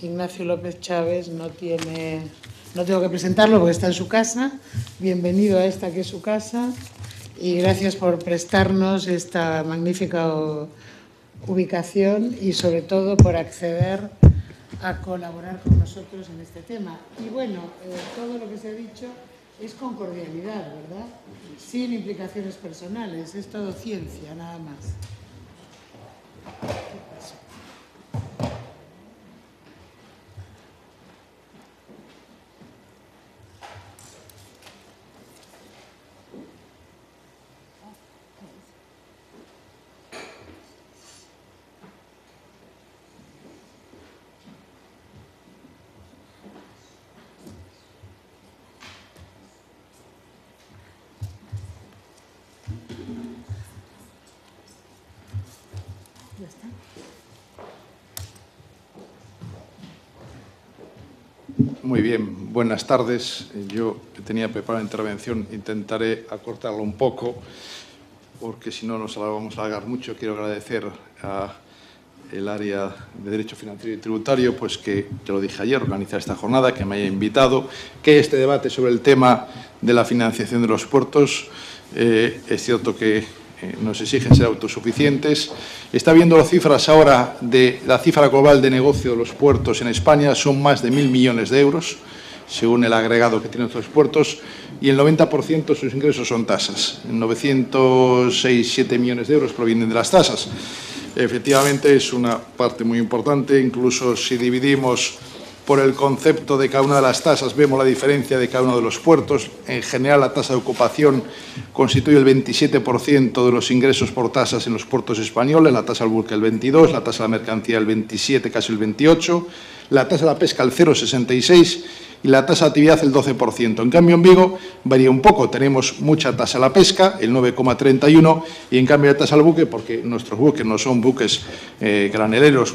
Ignacio López Chávez no tengo que presentarlo porque está en su casa. Bienvenido a esta que es su casa y gracias por prestarnos esta magnífica ubicación y sobre todo por acceder a colaborar con nosotros en este tema. Y todo lo que se ha dicho es con cordialidad, ¿verdad? Sin implicaciones personales, es todo ciencia, nada más. Muy bien, buenas tardes. Yo tenía preparada la intervención, intentaré acortarlo un poco, porque si no nos la vamos a alargar mucho. Quiero agradecer al área de Derecho Financiero y Tributario, pues que, ya lo dije ayer, organizar esta jornada, que me haya invitado, que este debate sobre el tema de la financiación de los puertos, es cierto que nos exigen ser autosuficientes. Está viendo las cifras ahora de la cifra global de negocio de los puertos en España, son más de 1.000 millones de euros, según el agregado que tienen nuestros puertos, y el 90% de sus ingresos son tasas. 906,7 millones de euros provienen de las tasas. Efectivamente, es una parte muy importante, incluso si dividimos por el concepto de cada una de las tasas, vemos la diferencia de cada uno de los puertos. En general, la tasa de ocupación constituye el 27% de los ingresos por tasas en los puertos españoles, la tasa al buque el 22%, la tasa de la mercancía el 27%, casi el 28%, la tasa de la pesca el 0,66% y la tasa de actividad el 12%. En cambio, en Vigo varía un poco. Tenemos mucha tasa a la pesca, el 9,31%, y en cambio la tasa al buque, porque nuestros buques no son buques graneleros,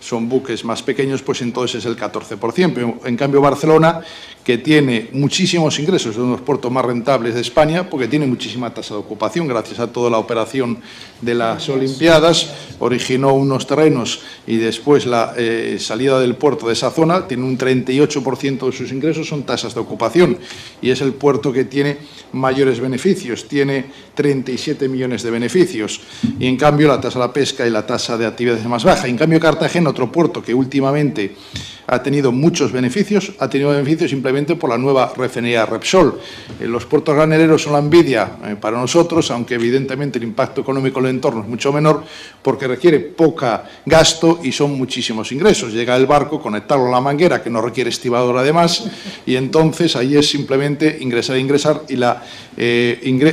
son buques más pequeños, pues entonces es el 14%. En cambio, Barcelona, que tiene muchísimos ingresos, es uno de los puertos más rentables de España, porque tiene muchísima tasa de ocupación, gracias a toda la operación de las Olimpiadas, originó unos terrenos y después la salida del puerto de esa zona, tiene un 38% de sus ingresos son tasas de ocupación y es el puerto que tiene mayores beneficios, tiene 37 millones de beneficios y en cambio la tasa de la pesca y la tasa de actividad es más baja. En cambio Cartagena, otro puerto que últimamente ha tenido muchos beneficios, ha tenido beneficios simplemente por la nueva refinería Repsol. Los puertos graneleros son la envidia para nosotros, aunque evidentemente el impacto económico en el entorno es mucho menor porque requiere poca gasto y son muchísimos ingresos. Llega el barco, conectarlo a la manguera, que no requiere estibador además, y entonces ahí es simplemente ingresar y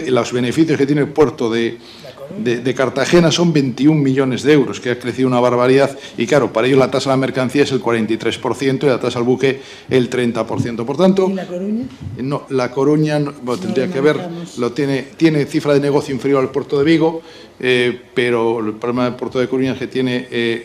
los beneficios que tiene el puerto de Cartagena son 21 millones de euros, que ha crecido una barbaridad y claro, para ellos la tasa de la mercancía es el 43% y la tasa al buque el 30%. Por tanto, ¿y La Coruña? No, La Coruña tendría que ver, tiene cifra de negocio inferior al puerto de Vigo, pero el problema del puerto de Coruña es que tiene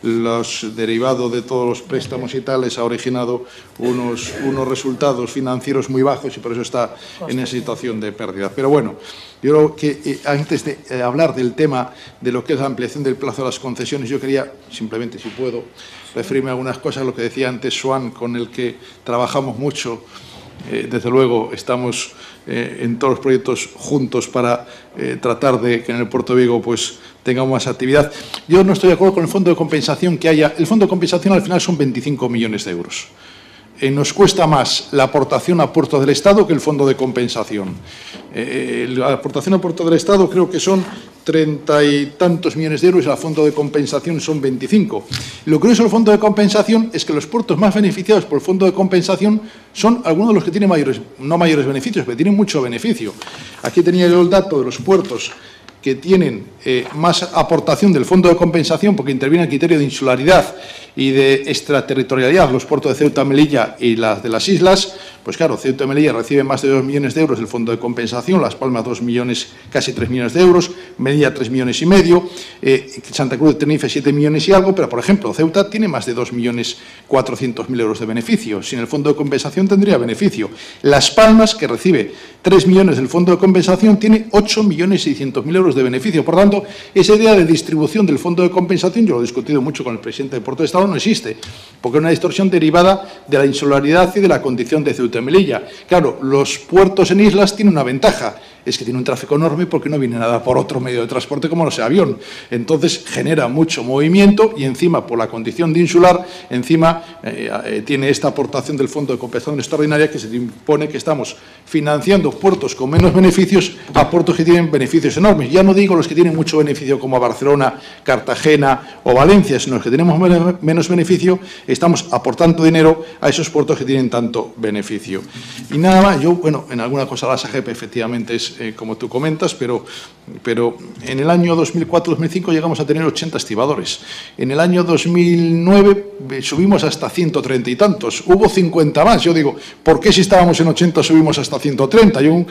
los derivados de todos los préstamos y tal, les ha originado unos resultados financieros muy bajos y por eso está en esa situación de pérdida. Pero bueno, yo creo que antes de hablar del tema de lo que es la ampliación del plazo de las concesiones, yo quería simplemente, si puedo, referirme a algunas cosas, lo que decía antes Swan, con el que trabajamos mucho. Desde luego estamos en todos los proyectos juntos para tratar de que en el puerto de Vigo pues tengamos más actividad. Yo no estoy de acuerdo con el fondo de compensación que haya. El fondo de compensación al final son 25 millones de euros. Nos cuesta más la aportación a puertos del Estado que el fondo de compensación. La aportación a puertos del Estado creo que son 30 y tantos millones de euros y el fondo de compensación son 25. Lo curioso del fondo de compensación es que los puertos más beneficiados por el fondo de compensación son algunos de los que tienen no mayores beneficios, pero tienen mucho beneficio. Aquí tenía yo el dato de los puertos que tienen más aportación del fondo de compensación porque interviene el criterio de insularidad y de extraterritorialidad, los puertos de Ceuta, Melilla y las de las islas, Pues claro, Ceuta y Melilla recibe más de 2 millones de euros del Fondo de Compensación, Las Palmas 2 millones, casi 3 millones de euros, Melilla 3 millones y medio, Santa Cruz de Tenerife 7 millones y algo, pero por ejemplo Ceuta tiene más de 2.400.000 euros de beneficio. Sin el Fondo de Compensación tendría beneficio. Las Palmas, que recibe 3 millones del Fondo de Compensación, tiene 8.600.000 euros de beneficio. Por tanto, esa idea de distribución del Fondo de Compensación, yo lo he discutido mucho con el presidente del Puerto de Estado, no existe, porque es una distorsión derivada de la insularidad y de la condición de Ceuta y Melilla. Claro, los puertos en islas tienen una ventaja, es que tiene un tráfico enorme porque no viene nada por otro medio de transporte como no sea avión. Entonces genera mucho movimiento y encima por la condición de insular, encima tiene esta aportación del Fondo de Compensación Extraordinaria que se impone que estamos financiando puertos con menos beneficios a puertos que tienen beneficios enormes. Ya no digo los que tienen mucho beneficio como Barcelona, Cartagena o Valencia, sino los que tenemos menos beneficio, estamos aportando dinero a esos puertos que tienen tanto beneficio. Y nada más, yo, bueno, en alguna cosa la SAGEP efectivamente es como tú comentas, pero en el año 2004-2005 llegamos a tener 80 estibadores. En el año 2009 subimos hasta 130 y tantos. Hubo 50 más. Yo digo, ¿por qué si estábamos en 80 subimos hasta 130? Yo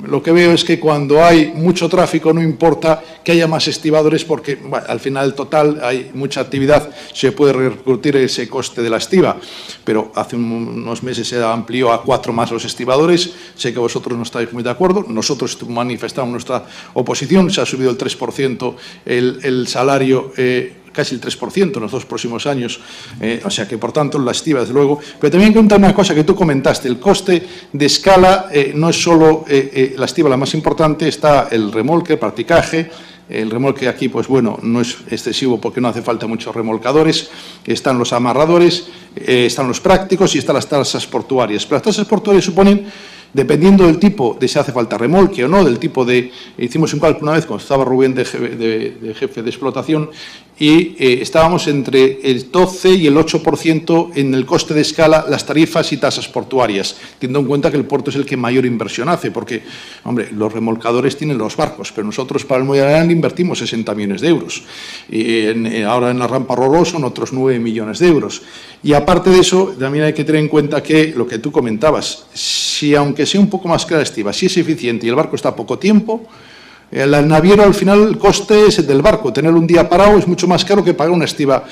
lo que veo es que cuando hay mucho tráfico no importa que haya más estibadores porque bueno, al final total hay mucha actividad, se puede repercutir ese coste de la estiba, pero hace unos meses se amplió a 4 más los estibadores, sé que vosotros no estáis muy de acuerdo, nosotros manifestamos nuestra oposición, se ha subido el 3% el salario, casi el 3% en los 2 próximos años, o sea que por tanto la estiva desde luego, pero también cuenta una cosa que tú comentaste, el coste de escala no es solo la estiva la más importante, está el remolque, el practicaje. El remolque aquí, pues bueno, no es excesivo porque no hace falta muchos remolcadores, están los amarradores, están los prácticos y están las tasas portuarias. Pero las tasas portuarias suponen, dependiendo del tipo de si hace falta remolque o no, del tipo de... Hicimos un cálculo una vez cuando estaba Rubén de jefe de explotación y estábamos entre el 12 y el 8% en el coste de escala las tarifas y tasas portuarias, teniendo en cuenta que el puerto es el que mayor inversión hace, porque, hombre, los remolcadores tienen los barcos, pero nosotros para el Muelle Grande invertimos 60 millones de euros. Y ahora en la rampa Rorró son otros 9 millones de euros. Y aparte de eso, también hay que tener en cuenta que lo que tú comentabas, si aunque sea un poco más clara estiva, si es eficiente y el barco está poco tiempo, el naviero al final el coste es el del barco, tener un día parado es mucho más caro que pagar una estiva.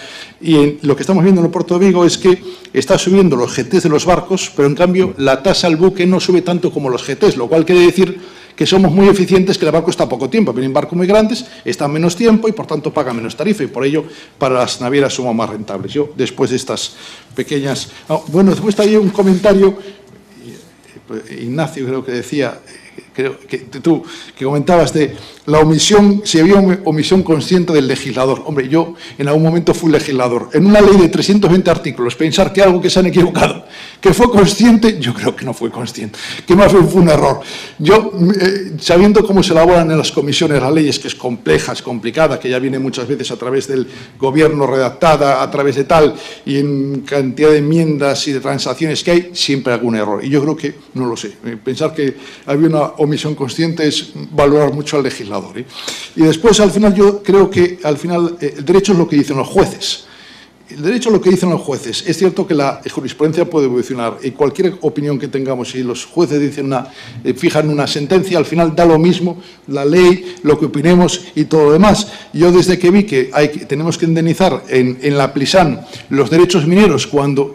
Y lo que estamos viendo en el puerto de Vigo es que está subiendo los GTs de los barcos, pero en cambio la tasa al buque no sube tanto como los GTs, lo cual quiere decir que somos muy eficientes, que el barco está poco tiempo, vienen barcos muy grandes, están menos tiempo y por tanto pagan menos tarifa y por ello para las navieras somos más rentables. Yo después de estas pequeñas... bueno, después hay un comentario, Ignacio creo que decía... Creo que tú que comentabas de la omisión, si había omisión consciente del legislador. Hombre, yo en algún momento fui legislador. En una ley de 320 artículos, pensar que algo que se han equivocado, que fue consciente, yo creo que no fue consciente, que más bien fue un error. Yo, sabiendo cómo se elaboran en las comisiones las leyes, que es compleja, es complicada, que ya viene muchas veces a través del gobierno redactada, a través de tal, y en cantidad de enmiendas y de transacciones que hay, siempre hay algún error. Y yo creo que, no lo sé, pensar que había una omisión consciente es valorar mucho al legislador. Y después, al final, yo creo que al final el derecho es lo que dicen los jueces. El derecho es lo que dicen los jueces. Es cierto que la jurisprudencia puede evolucionar y cualquier opinión que tengamos, si los jueces dicen fijan una sentencia, al final da lo mismo la ley, lo que opinemos y todo lo demás. Yo desde que vi que tenemos que indemnizar en la Plisán los derechos mineros cuando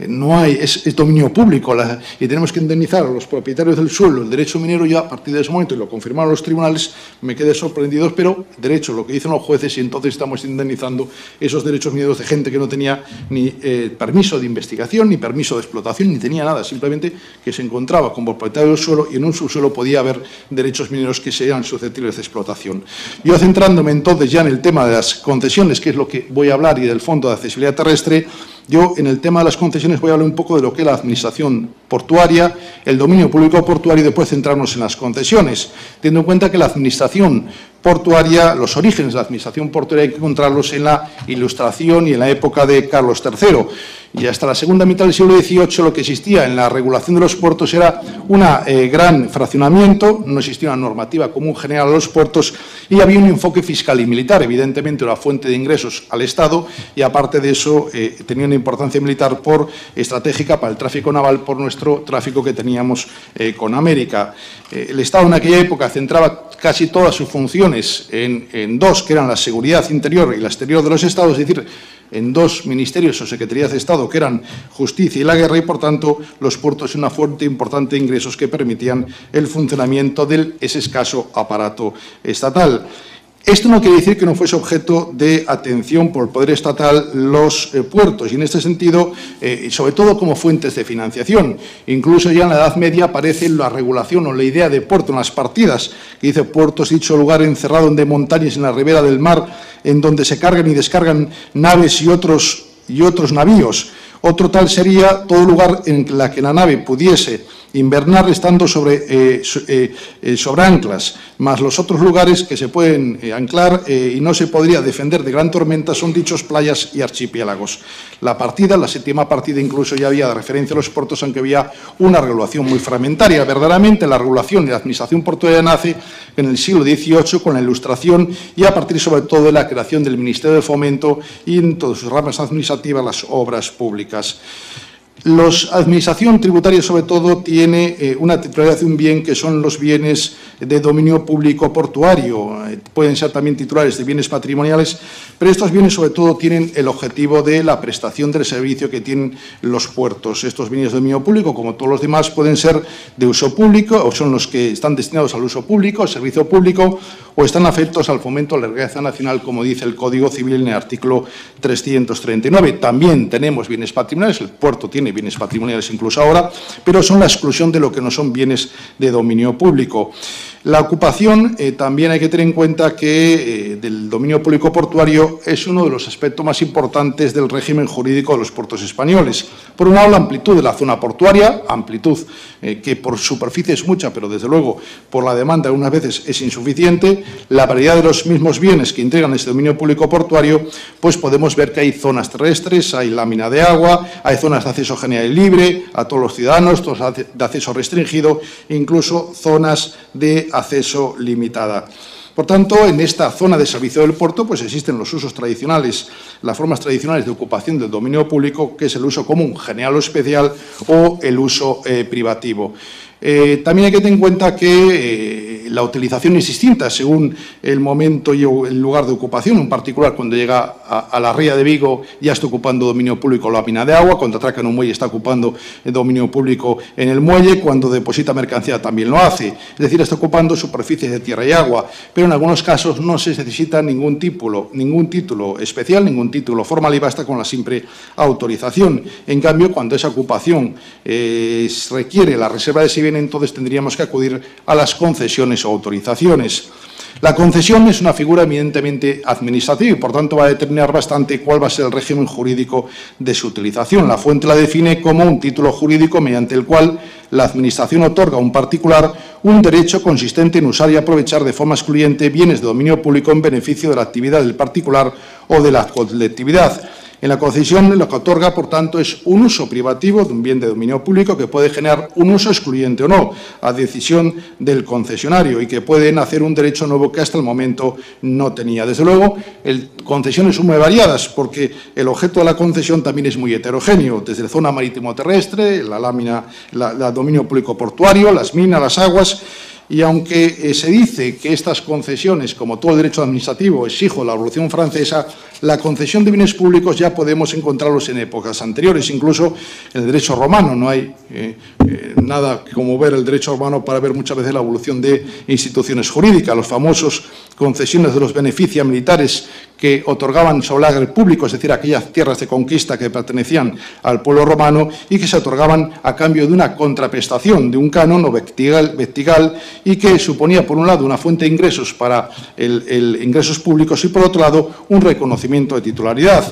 no hay, es dominio público y tenemos que indemnizar a los propietarios del suelo el derecho minero, ya a partir de ese momento, y lo confirmaron los tribunales, me quedé sorprendido, pero derecho, lo que dicen los jueces, y entonces estamos indemnizando esos derechos mineros de gente que no tenía ni permiso de investigación, ni permiso de explotación, ni tenía nada, simplemente que se encontraba como propietario del suelo y en un subsuelo podía haber derechos mineros que sean susceptibles de explotación. Yo centrándome entonces ya en el tema de las concesiones, que es lo que voy a hablar, y del Fondo de Accesibilidad Terrestre, yo en el tema de las concesiones voy a hablar un poco de lo que es la administración portuaria, el dominio público portuario y después centrarnos en las concesiones, teniendo en cuenta que la administración portuaria, los orígenes de la administración portuaria hay que encontrarlos en la Ilustración y en la época de Carlos III. Y hasta la segunda mitad del siglo XVIII lo que existía en la regulación de los puertos era un gran fraccionamiento, no existía una normativa común general a los puertos y había un enfoque fiscal y militar, evidentemente una fuente de ingresos al Estado y aparte de eso tenía una importancia militar estratégica para el tráfico naval por nuestro tráfico que teníamos con América. El Estado en aquella época centraba casi todas sus funciones en dos, que eran la seguridad interior y la exterior de los Estados, es decir, en dos ministerios o secretarías de Estado que eran justicia y la guerra y, por tanto, los puertos son una fuente importante de ingresos que permitían el funcionamiento de ese escaso aparato estatal. Esto no quiere decir que no fuese objeto de atención por el poder estatal los puertos y, en este sentido, sobre todo como fuentes de financiación. Incluso ya en la Edad Media aparece la regulación o la idea de puerto en las partidas, que dice puertos, dicho lugar encerrado de montañas en la ribera del mar, en donde se cargan y descargan naves y otros navíos. Otro tal sería todo lugar en la que la nave pudiese invernar estando sobre anclas, más los otros lugares que se pueden anclar y no se podría defender de gran tormenta son dichos playas y archipiélagos. La partida, la séptima partida, incluso ya había referencia a los puertos, aunque había una regulación muy fragmentaria. Verdaderamente la regulación de la administración portuaria nace en el siglo XVIII con la Ilustración y a partir sobre todo de la creación del Ministerio de Fomento y en todas sus ramas administrativas las obras públicas. La administración tributaria, sobre todo, tiene una titularidad de un bien que son los bienes de dominio público portuario. Pueden ser también titulares de bienes patrimoniales, pero estos bienes, sobre todo, tienen el objetivo de la prestación del servicio que tienen los puertos. Estos bienes de dominio público, como todos los demás, pueden ser de uso público o son los que están destinados al uso público, al servicio público, o están afectos al fomento de la riqueza nacional, como dice el Código Civil en el artículo 339. También tenemos bienes patrimoniales, el puerto tiene bienes patrimoniales incluso ahora, pero son la exclusión de lo que no son bienes de dominio público. La ocupación, también hay que tener en cuenta que del dominio público portuario es uno de los aspectos más importantes del régimen jurídico de los puertos españoles. Por un lado, la amplitud de la zona portuaria, amplitud que por superficie es mucha, pero desde luego por la demanda algunas veces es insuficiente. La variedad de los mismos bienes que integran este dominio público portuario, pues podemos ver que hay zonas terrestres, hay lámina de agua, hay zonas de acceso general y libre a todos los ciudadanos, zonas de acceso restringido, incluso zonas de acceso limitada. Por tanto, en esta zona de servicio del puerto pues existen los usos tradicionales, las formas tradicionales de ocupación del dominio público, que es el uso común, general o especial, o el uso privativo. También hay que tener en cuenta que la utilización es distinta según el momento y el lugar de ocupación. En particular, cuando llega a la ría de Vigo ya está ocupando dominio público la mina de agua, cuando atraca en un muelle está ocupando el dominio público en el muelle, cuando deposita mercancía también lo hace. Es decir, está ocupando superficies de tierra y agua, pero en algunos casos no se necesita ningún título especial, ningún título formal y basta con la simple autorización. En cambio, cuando esa ocupación requiere la reserva de ese bien, entonces tendríamos que acudir a las concesiones o autorizaciones. La concesión es una figura eminentemente administrativa y, por tanto, va a determinar bastante cuál va a ser el régimen jurídico de su utilización. La fuente la define como un título jurídico mediante el cual la Administración otorga a un particular un derecho consistente en usar y aprovechar de forma excluyente bienes de dominio público en beneficio de la actividad del particular o de la colectividad. En la concesión, lo que otorga, por tanto, es un uso privativo de un bien de dominio público que puede generar un uso excluyente o no, a decisión del concesionario, y que puede nacer un derecho nuevo que hasta el momento no tenía. Desde luego, concesiones son muy variadas, porque el objeto de la concesión también es muy heterogéneo, desde la zona marítimo-terrestre, la lámina, el dominio público portuario, las minas, las aguas. Y aunque se dice que estas concesiones, como todo el derecho administrativo, es hijo de la Revolución Francesa, la concesión de bienes públicos ya podemos encontrarlos en épocas anteriores, incluso en el derecho romano. No hay nada como ver el derecho romano para ver muchas veces la evolución de instituciones jurídicas. Los famosos concesiones de los beneficios militares que otorgaban solar público, es decir, aquellas tierras de conquista que pertenecían al pueblo romano y que se otorgaban a cambio de una contraprestación, de un canon o vectigal, y que suponía, por un lado, una fuente de ingresos para ingresos públicos y, por otro lado, un reconocimiento de titularidad.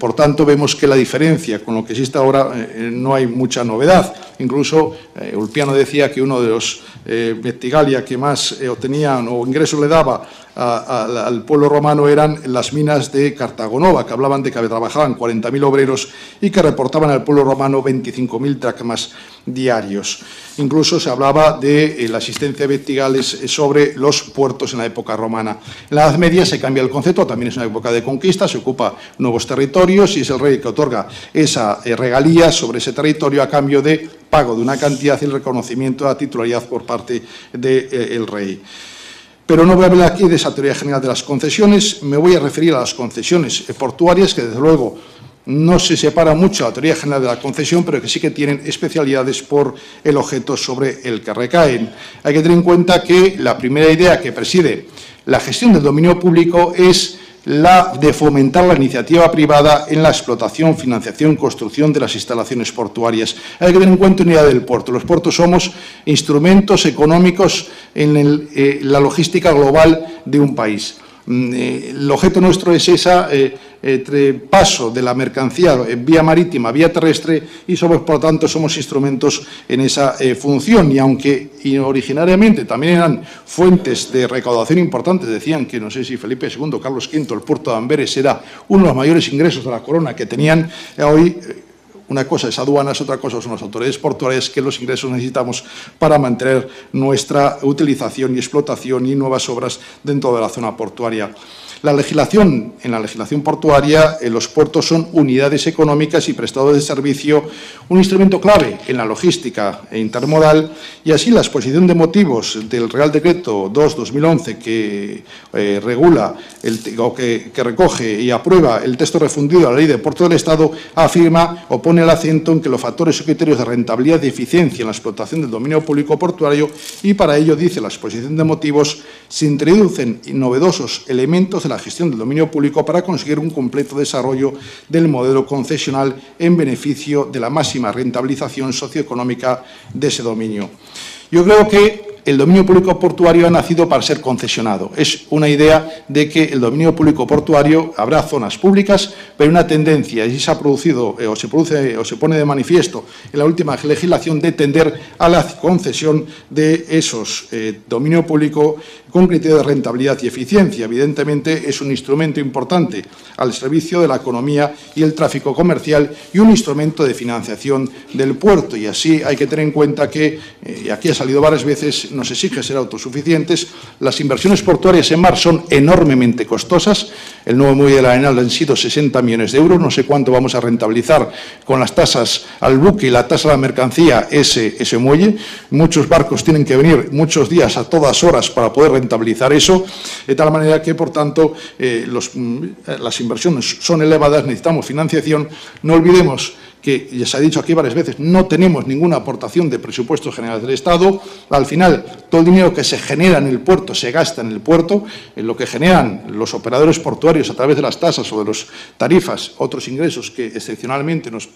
Por tanto, vemos que la diferencia con lo que existe ahora no hay mucha novedad. Incluso Ulpiano decía que uno de los vectigalia que más obtenían o ingresos le daba al pueblo romano eran las minas de Cartagonova, que hablaban de que trabajaban 40.000 obreros y que reportaban al pueblo romano 25.000 dracmas diarios. Incluso se hablaba de la existencia de vectigales sobre los puertos en la época romana. En la Edad Media se cambia el concepto, también es una época de conquista, se ocupa nuevos territorios y es el rey que otorga esa regalía sobre ese territorio a cambio de pago de una cantidad y el reconocimiento de la titularidad por parte del rey. Pero no voy a hablar aquí de esa teoría general de las concesiones, me voy a referir a las concesiones portuarias, que desde luego no se separa mucho la teoría general de la concesión, pero que sí que tienen especialidades por el objeto sobre el que recaen. Hay que tener en cuenta que la primera idea que preside la gestión del dominio público es la de fomentar la iniciativa privada en la explotación, financiación y construcción de las instalaciones portuarias. Hay que tener en cuenta una idea del puerto. Los puertos somos instrumentos económicos en la logística global de un país. El objeto nuestro es ese paso de la mercancía vía marítima, vía terrestre, y somos, por lo tanto, somos instrumentos en esa función. Y aunque originariamente también eran fuentes de recaudación importantes, decían que, no sé si Felipe II, Carlos V, el puerto de Amberes era uno de los mayores ingresos de la corona que tenían, hoy una cosa es aduanas, otra cosa son las autoridades portuarias, que los ingresos necesitamos para mantener nuestra utilización y explotación y nuevas obras dentro de la zona portuaria. En la legislación portuaria, los puertos son unidades económicas y prestadores de servicio, un instrumento clave en la logística intermodal, y así la exposición de motivos del Real Decreto 2/2011 que regula o que recoge y aprueba el texto refundido de la Ley de Puertos del Estado afirma o pone el acento en que los factores y criterios de rentabilidad y eficiencia en la explotación del dominio público portuario, y para ello, dice la exposición de motivos, se introducen novedosos elementos de la gestión del dominio público para conseguir un completo desarrollo del modelo concesional en beneficio de la máxima rentabilización socioeconómica de ese dominio. Yo creo que el dominio público portuario ha nacido para ser concesionado. Es una idea de que el dominio público portuario habrá zonas públicas, pero una tendencia, y se ha producido o se pone de manifiesto en la última legislación, de tender a la concesión de esos dominio público con criterio de rentabilidad y eficiencia. Evidentemente, es un instrumento importante al servicio de la economía y el tráfico comercial y un instrumento de financiación del puerto. Y así hay que tener en cuenta que, y aquí ha salido varias veces, nos exige ser autosuficientes. Las inversiones portuarias en mar son enormemente costosas. El nuevo muelle de la Arenal han sido 60 millones de euros. No sé cuánto vamos a rentabilizar con las tasas al buque y la tasa a la mercancía ese muelle. Muchos barcos tienen que venir muchos días a todas horas para poder rentabilizar eso, de tal manera que, por tanto, las inversiones son elevadas, necesitamos financiación. No olvidemos que, ya se ha dicho aquí varias veces, no tenemos ninguna aportación de presupuestos generales del Estado. Al final, todo el dinero que se genera en el puerto se gasta en el puerto. En lo que generan los operadores portuarios a través de las tasas o de las tarifas, otros ingresos que excepcionalmente nos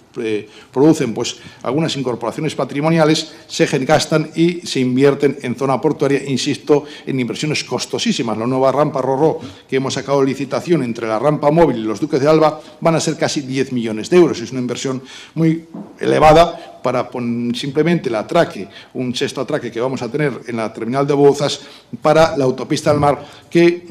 producen pues algunas incorporaciones patrimoniales, se gastan y se invierten en zona portuaria, insisto, en inversiones costosísimas. La nueva rampa Rorró, que hemos sacado de licitación entre la rampa móvil y los Duques de Alba, van a ser casi 10 millones de euros. Es una inversión muy elevada para simplemente el atraque, un sexto atraque que vamos a tener en la terminal de Bouzas para la autopista del mar, que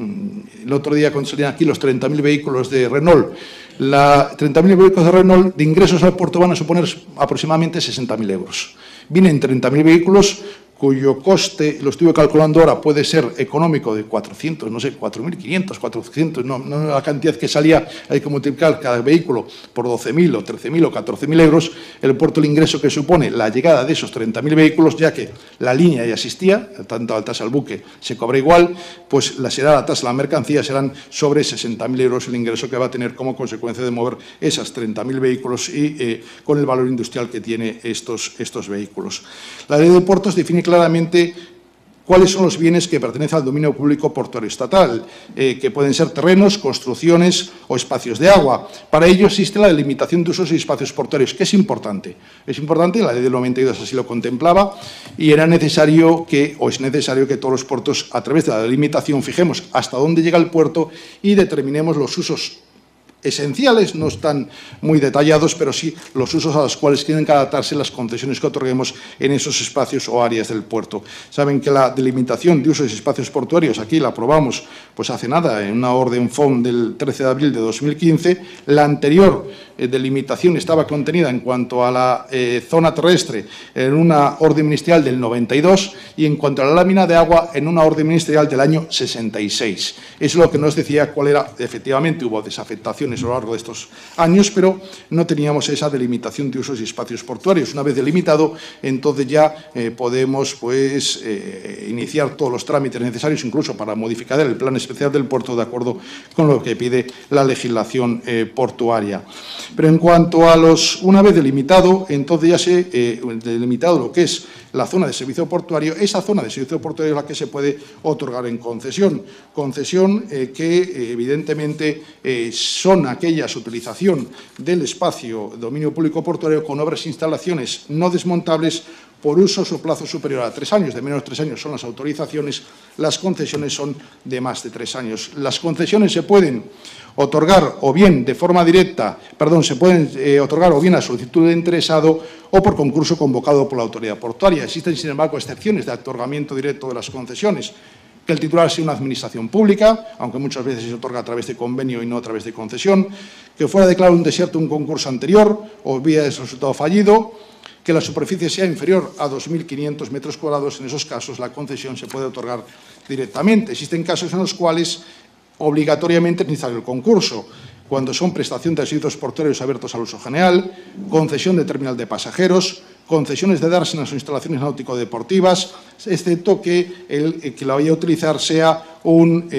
el otro día cuando salían aquí los 30.000 vehículos de Renault, 30.000 vehículos de Renault de ingresos al puerto van a suponer aproximadamente 60.000 euros. Vienen 30.000 vehículos cuyo coste, lo estuve calculando ahora, puede ser económico de 400, no sé, 4.500, 400, no la cantidad que salía, hay que multiplicar cada vehículo por 12.000 o 13.000 o 14.000 euros, el puerto, el ingreso que supone la llegada de esos 30.000 vehículos, ya que la línea ya existía, tanto la tasa al buque se cobra igual, pues la tasa a la mercancía serán sobre 60.000 euros el ingreso que va a tener como consecuencia de mover esas 30.000 vehículos y con el valor industrial que tiene estos vehículos. La ley de puertos define claramente cuáles son los bienes que pertenecen al dominio público portuario estatal, que pueden ser terrenos, construcciones o espacios de agua. Para ello existe la delimitación de usos y espacios portuarios, que es importante. Es importante, la ley del 92 así lo contemplaba, y era necesario que, o es necesario que todos los puertos, a través de la delimitación, fijemos hasta dónde llega el puerto y determinemos los usos esenciales, no están muy detallados, pero sí los usos a los cuales tienen que adaptarse las concesiones que otorguemos en esos espacios o áreas del puerto. Saben que la delimitación de usos y espacios portuarios, aquí la aprobamos pues hace nada, en una orden FOM del 13 de abril de 2015. La anterior delimitación estaba contenida en cuanto a la zona terrestre en una orden ministerial del 92 y en cuanto a la lámina de agua en una orden ministerial del año 66. Es lo que nos decía cuál era, efectivamente hubo desafectaciones a lo largo de estos años, pero no teníamos esa delimitación de usos y espacios portuarios. Una vez delimitado, entonces ya podemos pues, iniciar todos los trámites necesarios, incluso para modificar el plan especial del puerto de acuerdo con lo que pide la legislación portuaria. Pero en cuanto a una vez delimitado, entonces ya se delimitado lo que es la zona de servicio portuario, esa zona de servicio portuario es la que se puede otorgar en concesión. Concesión que evidentemente son aquellas utilización del espacio dominio público portuario con obras e instalaciones no desmontables por usos o plazo superior a 3 años. De menos de 3 años son las autorizaciones, las concesiones son de más de 3 años. Las concesiones se pueden otorgar o bien de forma directa, se pueden otorgar o bien a solicitud de interesado o por concurso convocado por la autoridad portuaria. Existen, sin embargo, excepciones de otorgamiento directo de las concesiones, que el titular sea una administración pública, aunque muchas veces se otorga a través de convenio y no a través de concesión, que fuera declarado un desierto un concurso anterior o vía de resultado fallido, que la superficie sea inferior a 2.500 metros cuadrados. En esos casos la concesión se puede otorgar directamente. Existen casos en los cuales obligatoriamente es necesario el concurso, cuando son prestación de servicios portuarios abiertos al uso general, concesión de terminal de pasajeros, concesiones de dársenas o instalaciones náutico-deportivas, excepto que el que la vaya a utilizar sea un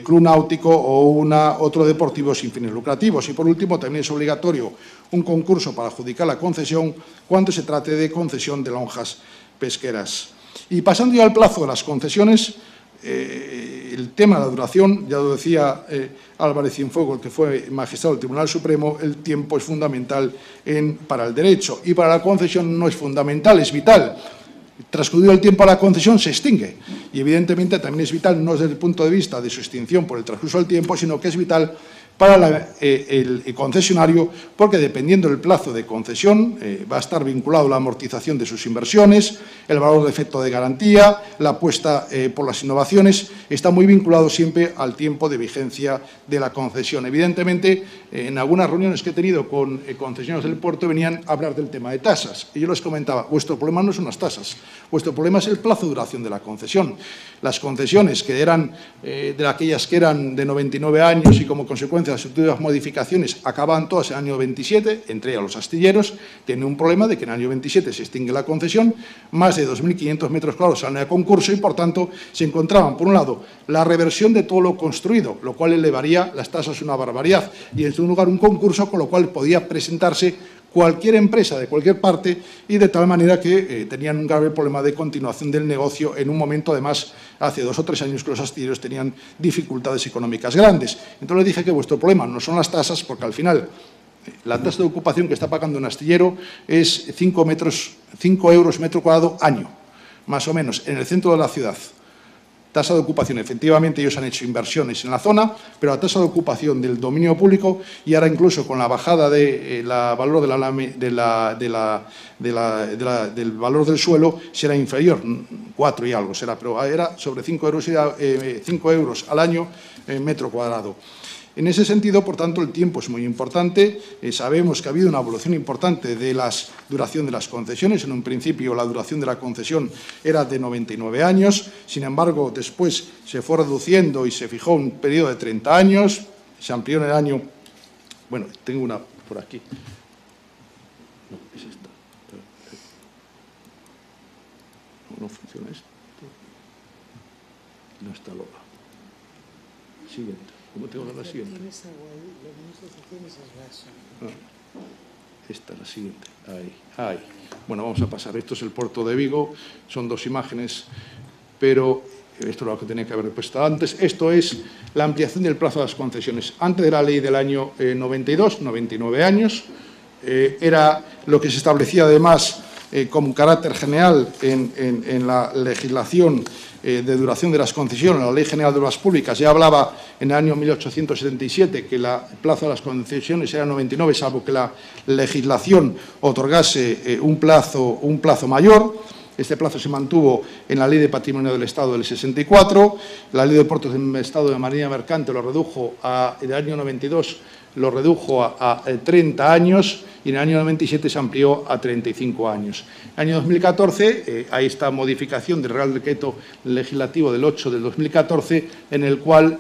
club náutico o otro deportivo sin fines lucrativos. Y, por último, también es obligatorio un concurso para adjudicar la concesión cuando se trate de concesión de lonjas pesqueras. Y pasando ya al plazo de las concesiones, el tema de la duración, ya lo decía Álvarez Cienfuegos, el que fue magistrado del Tribunal Supremo, el tiempo es fundamental para el derecho, y para la concesión no es fundamental, es vital. Transcurrido el tiempo a la concesión se extingue, y evidentemente también es vital, no desde el punto de vista de su extinción por el transcurso del tiempo, sino que es vital para el concesionario, porque dependiendo del plazo de concesión va a estar vinculado la amortización de sus inversiones, el valor de efecto de garantía, la apuesta por las innovaciones, está muy vinculado siempre al tiempo de vigencia de la concesión. Evidentemente, en algunas reuniones que he tenido con concesionarios del puerto venían a hablar del tema de tasas, y yo les comentaba, vuestro problema no son las tasas, vuestro problema es el plazo de duración de la concesión. Las concesiones que eran de aquellas que eran de 99 años y como consecuencia de las sucesivas modificaciones acaban todas en el año 27, entre ellas los astilleros, tienen un problema de que en el año 27 se extingue la concesión, más de 2.500 metros cuadrados salen a concurso y, por tanto, se encontraban, por un lado, la reversión de todo lo construido, lo cual elevaría las tasas una barbaridad, y en segundo lugar, un concurso con lo cual podía presentarse cualquier empresa de cualquier parte y de tal manera que tenían un grave problema de continuación del negocio en un momento, además, hace 2 o 3 años que los astilleros tenían dificultades económicas grandes. Entonces les dije que vuestro problema no son las tasas, porque al final la tasa de ocupación que está pagando un astillero es 5 euros metro cuadrado año, más o menos, en el centro de la ciudad. Tasa de ocupación, efectivamente ellos han hecho inversiones en la zona, pero la tasa de ocupación del dominio público, y ahora incluso con la bajada del valor del valor del suelo, será inferior, 4 y algo será, pero era sobre 5 euros al año metro cuadrado. En ese sentido, por tanto, el tiempo es muy importante. Sabemos que ha habido una evolución importante de la duración de las concesiones. En un principio, la duración de la concesión era de 99 años. Sin embargo, después se fue reduciendo y se fijó un periodo de 30 años. Se amplió en el año... Bueno, tengo una por aquí. No, es esta. No funciona esto. No está loca. Siguiente. ¿Cómo tengo la siguiente? Esta es la siguiente. Ahí. Bueno, vamos a pasar. Esto es el puerto de Vigo. Son 2 imágenes pero esto es lo que tenía que haber puesto antes. Esto es la ampliación del plazo de las concesiones. Antes de la ley del año 92, 99 años, era lo que se establecía además como carácter general en la legislación de duración de las concesiones. La Ley General de Obras Públicas ya hablaba en el año 1877 que el plazo de las concesiones era 99, salvo que la legislación otorgase un plazo mayor. Este plazo se mantuvo en la Ley de Patrimonio del Estado del 64, la Ley de Puertos del Estado de Marina Mercante lo redujo en el año 92, lo redujo a 30 años y en el año 97 se amplió a 35 años. En el año 2014 hay esta modificación del Real Decreto Legislativo del 8 del 2014 en el cual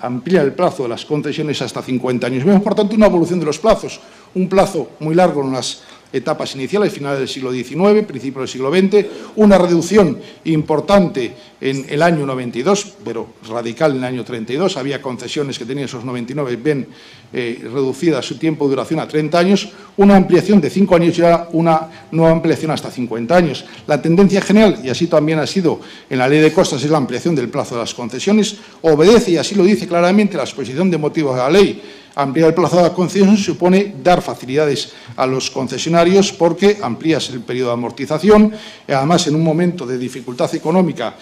amplía el plazo de las concesiones hasta 50 años. Vemos, por tanto, una evolución de los plazos, un plazo muy largo en las etapas iniciales, finales del siglo XIX, principios del siglo XX, una reducción importante en el año 92, pero radical en el año 32, había concesiones que tenían esos 99 bien reducida su tiempo de duración a 30 años, una ampliación de 5 años y ahora una nueva ampliación hasta 50 años. La tendencia general, y así también ha sido en la Ley de Costas, es la ampliación del plazo de las concesiones, obedece, y así lo dice claramente la exposición de motivos de la ley. Ampliar el plazo de la concesión supone dar facilidades a los concesionarios porque amplías el periodo de amortización. Además, en un momento de dificultad económica,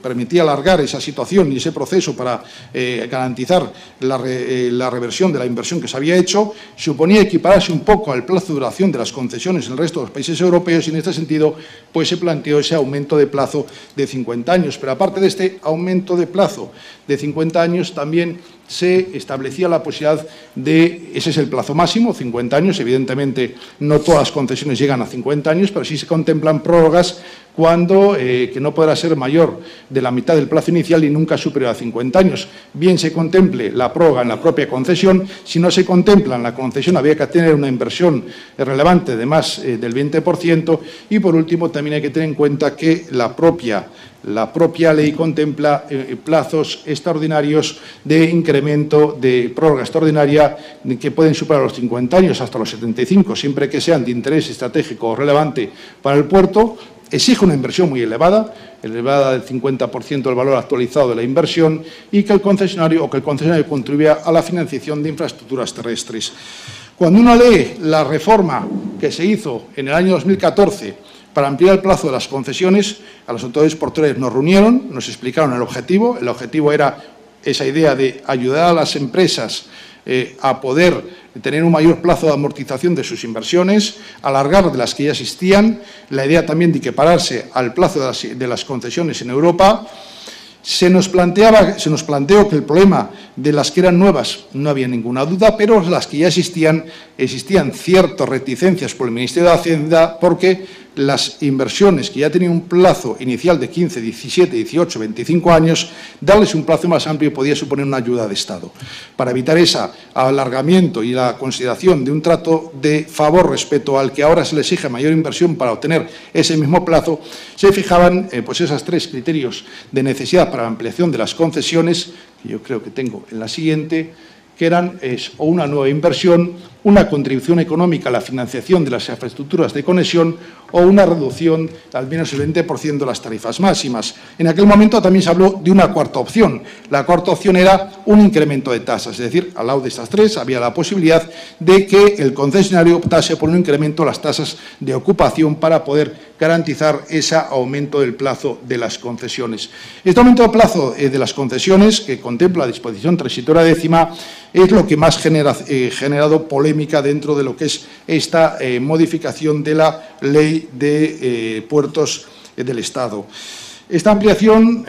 permitía alargar esa situación y ese proceso para garantizar la reversión de la inversión que se había hecho. Suponía equipararse un poco al plazo de duración de las concesiones en el resto de los países europeos y, en este sentido, pues se planteó ese aumento de plazo de 50 años. Pero, aparte de este aumento de plazo de 50 años, también se establecía la posibilidad de, ese es el plazo máximo, 50 años, evidentemente no todas las concesiones llegan a 50 años, pero sí se contemplan prórrogas cuando que no podrá ser mayor de la mitad del plazo inicial y nunca superior a 50 años. Bien se contemple la prórroga en la propia concesión, si no se contempla en la concesión había que tener una inversión relevante de más del 20% y, por último, también hay que tener en cuenta que la propia ley contempla plazos extraordinarios de incremento de prórroga extraordinaria que pueden superar los 50 años hasta los 75, siempre que sean de interés estratégico o relevante para el puerto. Exige una inversión muy elevada del 50% del valor actualizado de la inversión y que el concesionario contribuya a la financiación de infraestructuras terrestres. Cuando uno lee la reforma que se hizo en el año 2014 para ampliar el plazo de las concesiones, a las autoridades portuarias nos reunieron, nos explicaron el objetivo. El objetivo era esa idea de ayudar a las empresas a poder tener un mayor plazo de amortización de sus inversiones, alargar de las que ya existían, la idea también de equipararse al plazo de las concesiones en Europa. Se nos planteó que el problema de las que eran nuevas no había ninguna duda, pero las que ya existían ciertas reticencias por el Ministerio de Hacienda porque las inversiones que ya tenían un plazo inicial de 15, 17, 18, 25 años, darles un plazo más amplio podía suponer una ayuda de Estado. Para evitar ese alargamiento y la consideración de un trato de favor respecto al que ahora se le exige mayor inversión para obtener ese mismo plazo, se fijaban esos 3 criterios de necesidad para la ampliación de las concesiones, que yo creo que tengo en la siguiente, que eran o una nueva inversión, una contribución económica a la financiación de las infraestructuras de conexión o una reducción de al menos el 20% de las tarifas máximas. En aquel momento también se habló de una cuarta opción. La cuarta opción era un incremento de tasas, es decir, al lado de estas 3 había la posibilidad de que el concesionario optase por un incremento de las tasas de ocupación para poder garantizar ese aumento del plazo de las concesiones. Este aumento del plazo de las concesiones, que contempla la disposición transitoria 10ª, es lo que más ha generado polémica dentro de lo que es esta modificación de la Ley de Puertos del Estado. Esta ampliación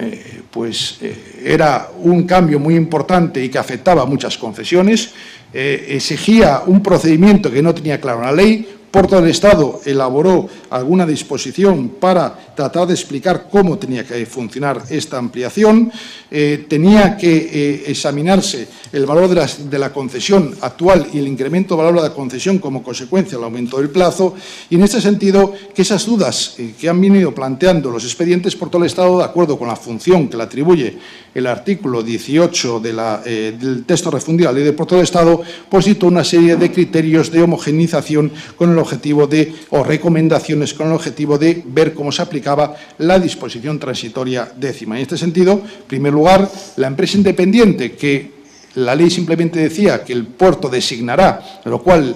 era un cambio muy importante y que afectaba a muchas concesiones, exigía un procedimiento que no tenía claro en la ley. Puertos del Estado elaboró alguna disposición para tratar de explicar cómo tenía que funcionar esta ampliación. Tenía que examinarse el valor de la concesión actual y el incremento del valor de la concesión como consecuencia del aumento del plazo. Y en este sentido, que esas dudas que han venido planteando los expedientes Puertos del Estado, de acuerdo con la función que le atribuye el artículo 18 del texto refundido de la Ley de Puertos del Estado, pues dictó una serie de criterios de homogeneización con el objetivo de, o recomendaciones con el objetivo de ver cómo se aplicaba la disposición transitoria décima. En este sentido, en primer lugar, la empresa independiente, que la ley simplemente decía que el puerto designará, lo cual,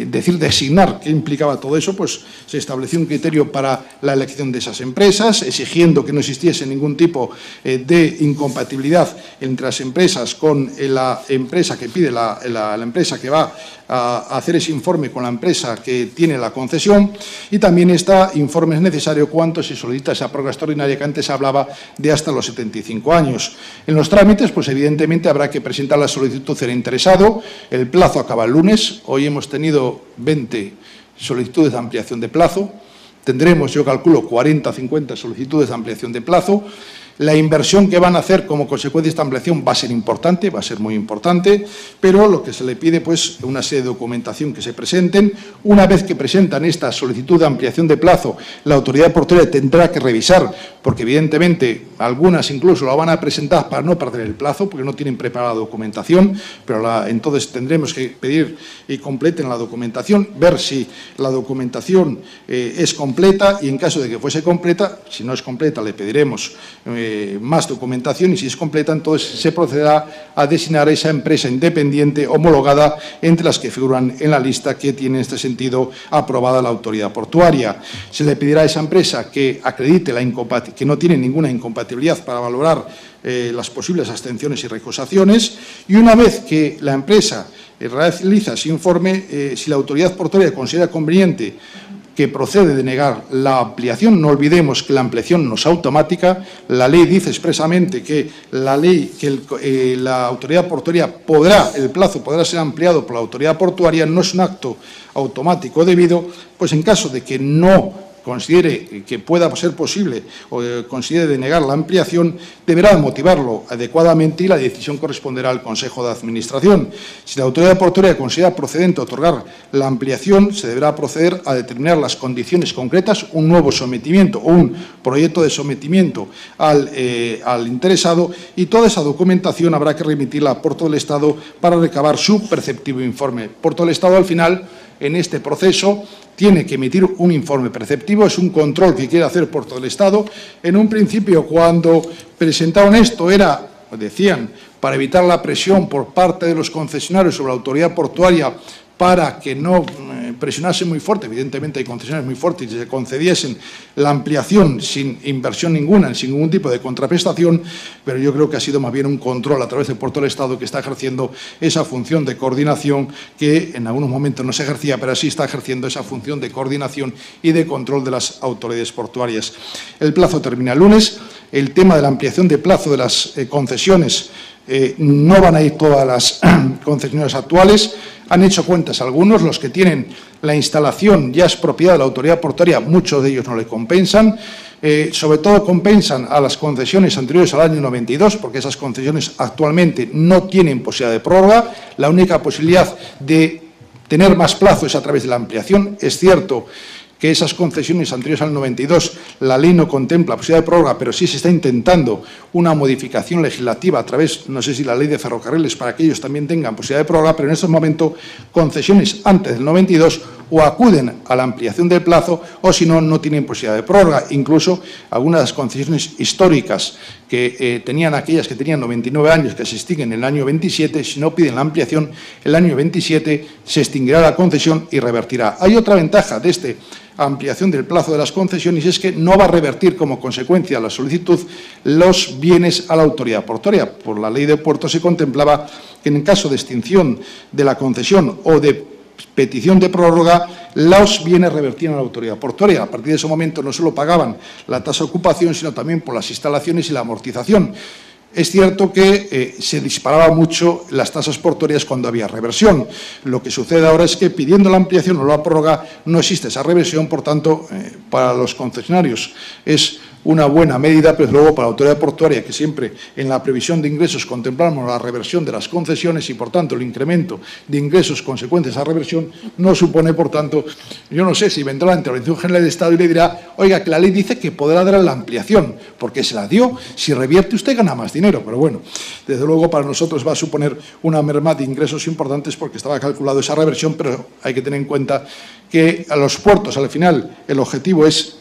decir designar, ¿qué implicaba todo eso? Pues se estableció un criterio para la elección de esas empresas, exigiendo que no existiese ningún tipo de incompatibilidad entre las empresas con la empresa que pide, la empresa que va a hacer ese informe con la empresa que tiene la concesión, y también este informe es necesario cuando se solicita esa prórroga extraordinaria que antes hablaba de hasta los 75 años. En los trámites, pues evidentemente habrá que presentar la solicitud del interesado. El plazo acaba el lunes. Hoy hemos tenido 20 solicitudes de ampliación de plazo. Tendremos, yo calculo, 40 o 50 solicitudes de ampliación de plazo. La inversión que van a hacer como consecuencia de esta ampliación va a ser importante, va a ser muy importante, pero lo que se le pide, pues, una serie de documentación que se presenten. Una vez que presentan esta solicitud de ampliación de plazo, la autoridad portuaria tendrá que revisar, porque evidentemente algunas incluso la van a presentar para no perder el plazo, porque no tienen preparada la documentación, pero entonces tendremos que pedir y completen la documentación, ver si la documentación es completa, y en caso de que fuese completa, si no es completa, le pediremos más documentación, y si es completa, entonces se procederá a designar a esa empresa independiente homologada entre las que figuran en la lista que tiene en este sentido aprobada la autoridad portuaria. Se le pedirá a esa empresa que acredite que no tiene ninguna incompatibilidad para valorar las posibles abstenciones y recusaciones, y una vez que la empresa realiza ese informe, si la autoridad portuaria considera conveniente que procede de negar la ampliación, no olvidemos que la ampliación no es automática. La ley dice expresamente que la autoridad portuaria el plazo podrá ser ampliado por la autoridad portuaria, no es un acto automático debido, pues en caso de que no considere que pueda ser posible o considere denegar la ampliación, deberá motivarlo adecuadamente y la decisión corresponderá al Consejo de Administración. Si la autoridad portuaria considera procedente otorgar la ampliación, se deberá proceder a determinar las condiciones concretas, un nuevo sometimiento o un proyecto de sometimiento al interesado, y toda esa documentación habrá que remitirla a Puerto del Estado para recabar su preceptivo informe. Puerto del Estado, al final, en este proceso, tiene que emitir un informe preceptivo, es un control que quiere hacer Puerto del Estado. En un principio, cuando presentaron esto, decían, para evitar la presión por parte de los concesionarios sobre la autoridad portuaria para que no presionase muy fuerte, evidentemente hay concesionarios muy fuertes, y se concediesen la ampliación sin inversión ninguna, sin ningún tipo de contraprestación, pero yo creo que ha sido más bien un control a través de Puerto del Estado que está ejerciendo esa función de coordinación que en algunos momentos no se ejercía, pero sí está ejerciendo esa función de coordinación y de control de las autoridades portuarias. El plazo termina el lunes. El tema de la ampliación de plazo de las concesiones, no van a ir todas las concesionarias actuales. Han hecho cuentas algunos, los que tienen la instalación ya es propiedad de la autoridad portuaria, muchos de ellos no le compensan. Sobre todo compensan a las concesiones anteriores al año 92, porque esas concesiones actualmente no tienen posibilidad de prórroga. La única posibilidad de tener más plazo es a través de la ampliación. Es cierto que esas concesiones anteriores al 92, la ley no contempla posibilidad de prórroga, pero sí se está intentando una modificación legislativa a través, no sé si la ley de ferrocarriles, para que ellos también tengan posibilidad de prórroga, pero en estos momentos concesiones antes del 92 o acuden a la ampliación del plazo o, si no, no tienen posibilidad de prórroga. Incluso algunas de las concesiones históricas que tenían aquellas que tenían 99 años, que se extinguen en el año 27, si no piden la ampliación, el año 27 se extinguirá la concesión y revertirá. Hay otra ventaja de esta ampliación del plazo de las concesiones, y es que no va a revertir como consecuencia de la solicitud los bienes a la autoridad portuaria. Por la ley de puertos se contemplaba que en caso de extinción de la concesión o de petición de prórroga, los bienes revertían a la autoridad portuaria. A partir de ese momento no solo pagaban la tasa de ocupación, sino también por las instalaciones y la amortización. Es cierto que se disparaban mucho las tasas portuarias cuando había reversión. Lo que sucede ahora es que, pidiendo la ampliación o la prórroga, no existe esa reversión, por tanto, para los concesionarios es una buena medida, pero luego para la autoridad portuaria, que siempre en la previsión de ingresos contemplamos la reversión de las concesiones y, por tanto, el incremento de ingresos consecuente a esa reversión, no supone, por tanto, yo no sé si vendrá la Intervención General del Estado y le dirá, oiga, que la ley dice que podrá dar la ampliación, porque se la dio, si revierte usted gana más dinero, pero bueno, desde luego para nosotros va a suponer una merma de ingresos importantes porque estaba calculado esa reversión, pero hay que tener en cuenta que a los puertos, al final, el objetivo es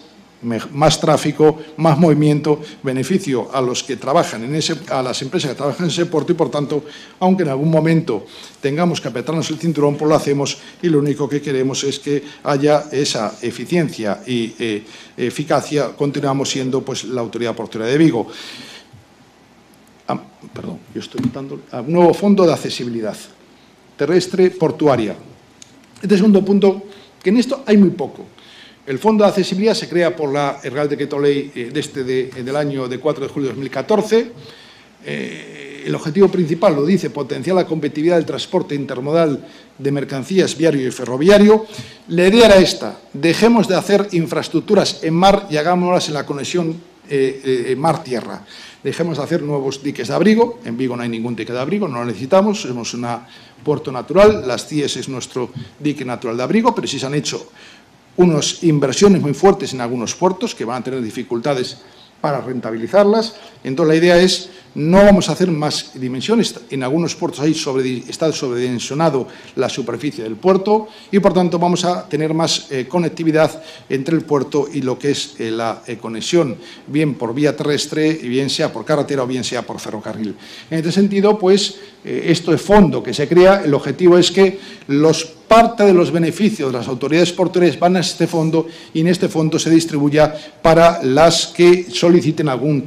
más tráfico, más movimiento, beneficio a los que trabajan a las empresas que trabajan en ese puerto y, por tanto, aunque en algún momento tengamos que apretarnos el cinturón, pues lo hacemos y lo único que queremos es que haya esa eficiencia y eficacia. Continuamos siendo pues la Autoridad Portuaria de Vigo. Perdón, yo estoy dando un nuevo fondo de accesibilidad terrestre portuaria. Este segundo punto, que en esto hay muy poco. El Fondo de Accesibilidad se crea por el Real Decreto Ley del año de 4 de julio de 2014. El objetivo principal lo dice, potenciar la competitividad del transporte intermodal de mercancías viario y ferroviario. La idea era esta: dejemos de hacer infraestructuras en mar y hagámoslas en la conexión mar-tierra. Dejemos de hacer nuevos diques de abrigo. En Vigo no hay ningún dique de abrigo, no lo necesitamos, somos un puerto natural. Las CIES es nuestro dique natural de abrigo, pero sí se han hecho unas inversiones muy fuertes en algunos puertos que van a tener dificultades para rentabilizarlas. Entonces, la idea es, no vamos a hacer más dimensiones. En algunos puertos está sobredimensionado la superficie del puerto y, por tanto, vamos a tener más conectividad entre el puerto y lo que es la conexión, bien por vía terrestre, bien sea por carretera o bien sea por ferrocarril. En este sentido, pues, este fondo que se crea, el objetivo es que parte de los beneficios de las autoridades portuarias van a este fondo y en este fondo se distribuya para las que soliciten algún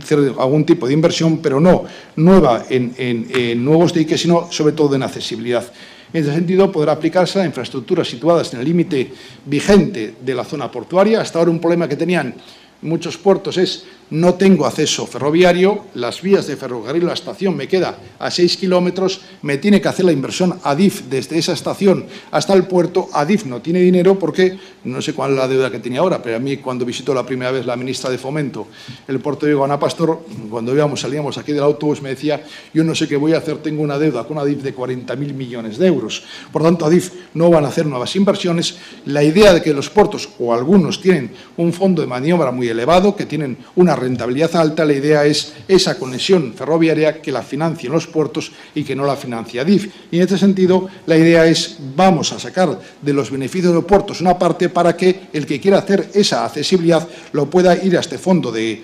tipo de inversión, pero no nueva en nuevos diques, sino sobre todo en accesibilidad. En ese sentido, podrá aplicarse a infraestructuras situadas en el límite vigente de la zona portuaria. Hasta ahora un problema que tenían muchos puertos es: no tengo acceso ferroviario, las vías de ferrocarril, la estación me queda a 6 kilómetros, me tiene que hacer la inversión Adif desde esa estación hasta el puerto. Adif no tiene dinero porque, no sé cuál es la deuda que tiene ahora, pero a mí cuando visitó la primera vez la ministra de Fomento el puerto de Vigo, Ana Pastor, cuando salíamos aquí del autobús, me decía: yo no sé qué voy a hacer, tengo una deuda con Adif de 40.000 millones de euros. Por tanto, Adif no van a hacer nuevas inversiones. La idea de que los puertos, o algunos, tienen un fondo de maniobra muy elevado, que tienen una rentabilidad alta, la idea es esa conexión ferroviaria que la financien los puertos y que no la financia Adif. Y en este sentido, la idea es, vamos a sacar de los beneficios de los puertos una parte para que el que quiera hacer esa accesibilidad lo pueda ir a este fondo de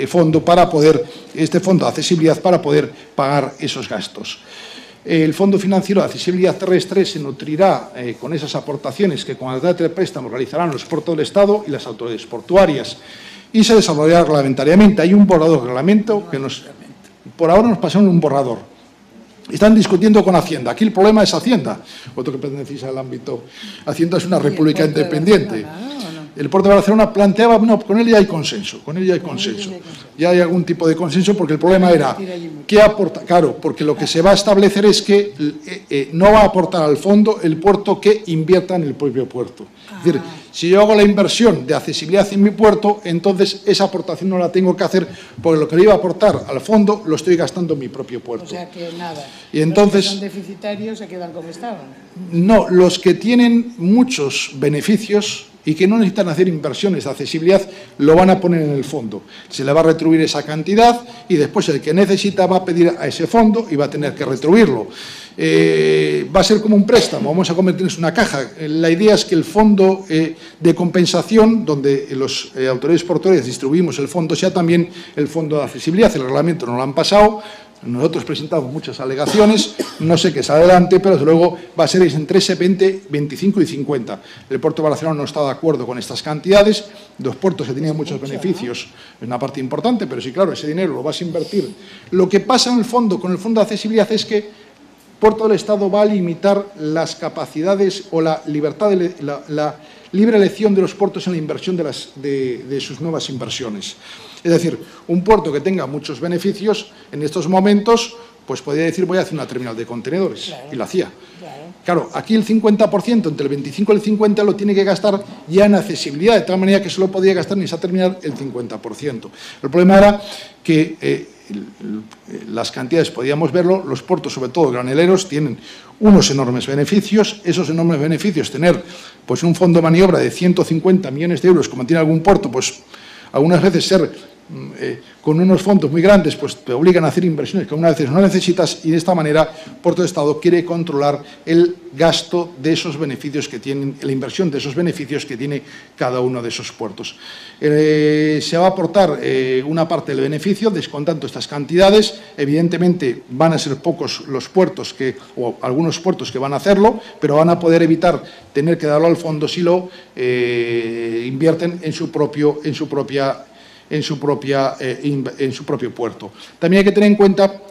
fondo de accesibilidad para poder pagar esos gastos. El Fondo Financiero de Accesibilidad Terrestre se nutrirá con esas aportaciones que con la data de préstamo realizarán los puertos del Estado y las autoridades portuarias, y se desarrollará reglamentariamente. Hay un borrador de reglamento que por ahora nos pasaron un borrador. Están discutiendo con Hacienda. Aquí el problema es Hacienda, otro que pertenece al ámbito. Hacienda es una república independiente. El puerto de Barcelona planteaba, no, con él ya hay consenso, ya hay algún tipo de consenso, porque el problema era, ¿qué aporta? Claro, porque lo que se va a establecer es que no va a aportar al fondo el puerto que invierta en el propio puerto. Es decir, si yo hago la inversión de accesibilidad en mi puerto, entonces esa aportación no la tengo que hacer, porque lo que le iba a aportar al fondo lo estoy gastando en mi propio puerto. O sea que nada, y entonces, los que son deficitarios se quedan como estaban. No, los que tienen muchos beneficios y que no necesitan hacer inversiones de accesibilidad, lo van a poner en el fondo. Se le va a retribuir esa cantidad y después el que necesita va a pedir a ese fondo y va a tener que retribuirlo. Va a ser como un préstamo, vamos a convertirnos en una caja. La idea es que el fondo de compensación, donde los autoridades portuarias distribuimos el fondo, sea también el fondo de accesibilidad. El reglamento no lo han pasado. Nosotros presentamos muchas alegaciones, no sé qué es adelante, pero desde luego va a ser entre ese 20, 25 y 50. El puerto de Barcelona no está de acuerdo con estas cantidades, dos puertos que tenían muchos beneficios, es una parte importante, pero sí, claro, ese dinero lo vas a invertir. Lo que pasa en el fondo, con el fondo de accesibilidad, es que Puerto del Estado va a limitar las capacidades o la libertad, la libre elección de los puertos en la inversión de sus nuevas inversiones. Es decir, un puerto que tenga muchos beneficios en estos momentos, pues podría decir, voy a hacer una terminal de contenedores, claro, y la hacía. Claro. Claro, aquí el 50%, entre el 25 y el 50, lo tiene que gastar ya en accesibilidad, de tal manera que solo podía gastar ni a terminar el 50%. El problema era que las cantidades, podíamos verlo, los puertos, sobre todo graneleros, tienen unos enormes beneficios. Esos enormes beneficios, tener pues un fondo de maniobra de 150 millones de euros, como tiene algún puerto, pues algunas veces ser con unos fondos muy grandes, pues te obligan a hacer inversiones que algunas veces no necesitas, y de esta manera Puerto de Estado quiere controlar el gasto de esos beneficios que tienen, la inversión de esos beneficios que tiene cada uno de esos puertos. Se va a aportar una parte del beneficio descontando estas cantidades. Evidentemente van a ser pocos los puertos o algunos puertos que van a hacerlo, pero van a poder evitar tener que darlo al fondo si lo invierten en su propio puerto. También hay que tener en cuenta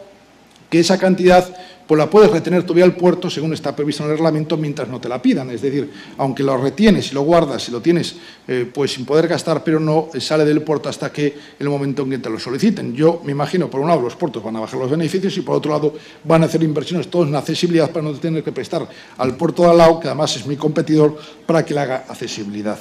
que esa cantidad pues la puedes retener todavía al puerto según está previsto en el reglamento mientras no te la pidan. Es decir, aunque lo retienes y lo guardas y lo tienes pues sin poder gastar, pero no sale del puerto hasta que el momento en que te lo soliciten. Yo me imagino, por un lado, los puertos van a bajar los beneficios y por otro lado van a hacer inversiones todos en accesibilidad para no tener que prestar al puerto de al lado, que además es mi competidor, para que le haga accesibilidad.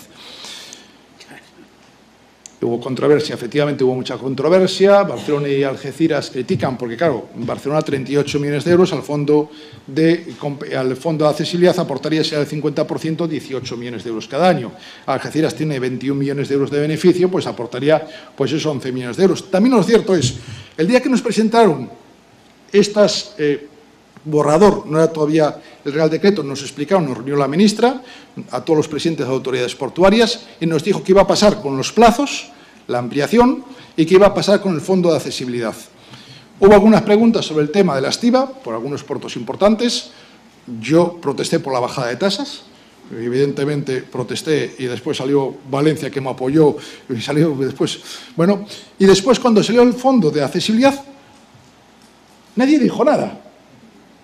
Hubo controversia, efectivamente hubo mucha controversia. Barcelona y Algeciras critican porque, claro, en Barcelona 38 millones de euros, al fondo de accesibilidad aportaría, si era el 50%, 18 millones de euros cada año. Algeciras tiene 21 millones de euros de beneficio, pues aportaría pues esos 11 millones de euros. También lo cierto es, el día que nos presentaron estas borrador, no era todavía el Real Decreto, nos explicaron, nos reunió la ministra, a todos los presidentes de autoridades portuarias, y nos dijo qué iba a pasar con los plazos, la ampliación, y qué iba a pasar con el fondo de accesibilidad. Hubo algunas preguntas sobre el tema de la estiba, por algunos puertos importantes. Yo protesté por la bajada de tasas, evidentemente protesté, y después salió Valencia, que me apoyó, y salió después, bueno, y después cuando salió el fondo de accesibilidad, nadie dijo nada.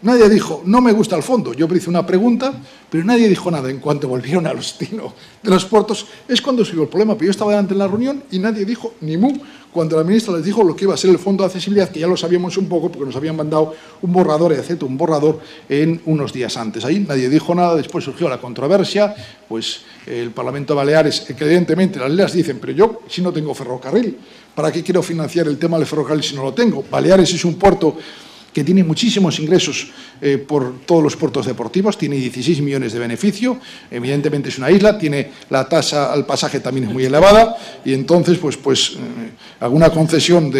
Nadie dijo, no me gusta el fondo. Yo hice una pregunta, pero nadie dijo nada. En cuanto volvieron al destino de los puertos, es cuando surgió el problema. Pero yo estaba delante en la reunión y nadie dijo ni mu cuando la ministra les dijo lo que iba a ser el fondo de accesibilidad, que ya lo sabíamos un poco porque nos habían mandado un borrador, un borrador en unos días antes. Ahí nadie dijo nada. Después surgió la controversia, pues el Parlamento de Baleares, que evidentemente las leyes dicen, pero yo si no tengo ferrocarril, ¿para qué quiero financiar el tema del ferrocarril si no lo tengo? Baleares es un puerto que tiene muchísimos ingresos por todos los puertos deportivos, tiene 16 millones de beneficio, evidentemente es una isla, tiene la tasa al pasaje también es muy elevada, y entonces pues alguna concesión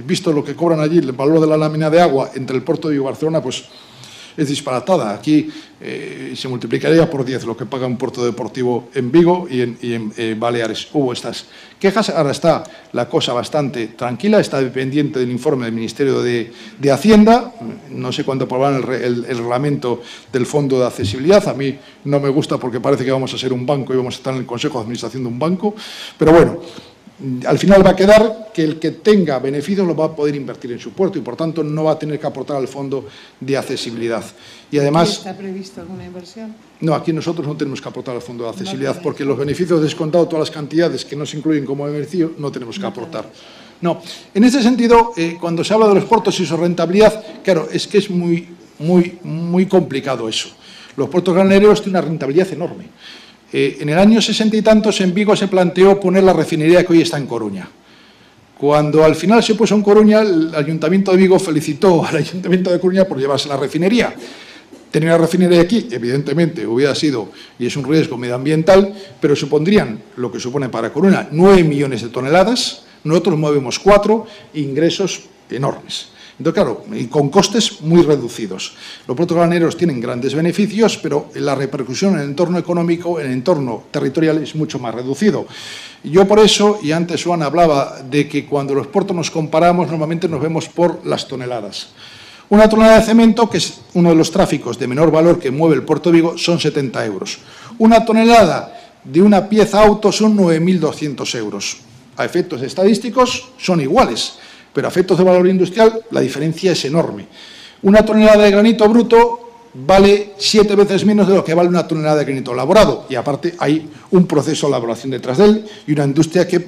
visto lo que cobran allí, el valor de la lámina de agua entre el puerto de Vigo y Barcelona, pues es disparatada. Aquí se multiplicaría por 10 lo que paga un puerto deportivo en Vigo y en Baleares. Hubo estas quejas, ahora está la cosa bastante tranquila, está dependiente del informe del Ministerio de Hacienda. No sé cuándo aprobarán el reglamento del Fondo de Accesibilidad. A mí no me gusta porque parece que vamos a ser un banco y vamos a estar en el Consejo de Administración de un banco, pero bueno, al final va a quedar que el que tenga beneficios lo va a poder invertir en su puerto y, por tanto, no va a tener que aportar al fondo de accesibilidad. Y además, ¿está previsto alguna inversión? No, aquí nosotros no tenemos que aportar al fondo de accesibilidad porque los beneficios descontados, todas las cantidades que no se incluyen como beneficio, no tenemos que aportar. No, en ese sentido, cuando se habla de los puertos y su rentabilidad, claro, es que es muy complicado eso. Los puertos graneleros tienen una rentabilidad enorme. En el año 60 y tantos en Vigo se planteó poner la refinería que hoy está en Coruña. Cuando al final se puso en Coruña, el Ayuntamiento de Vigo felicitó al Ayuntamiento de Coruña por llevarse la refinería. Tener la refinería aquí, evidentemente, hubiera sido, y es un riesgo medioambiental, pero supondrían, lo que supone para Coruña, 9 millones de toneladas, nosotros movemos 4, ingresos enormes. Entonces, claro, y con costes muy reducidos. Los puertos ganaderos tienen grandes beneficios, pero la repercusión en el entorno económico, en el entorno territorial, es mucho más reducido. Yo por eso, y antes Juan hablaba de que cuando los puertos nos comparamos, normalmente nos vemos por las toneladas. Una tonelada de cemento, que es uno de los tráficos de menor valor que mueve el puerto de Vigo, son 70 euros. Una tonelada de una pieza auto son 9.200 euros. A efectos estadísticos son iguales, pero a efectos de valor industrial la diferencia es enorme. Una tonelada de granito bruto vale 7 veces menos de lo que vale una tonelada de granito elaborado. Y aparte hay un proceso de elaboración detrás de él y una industria que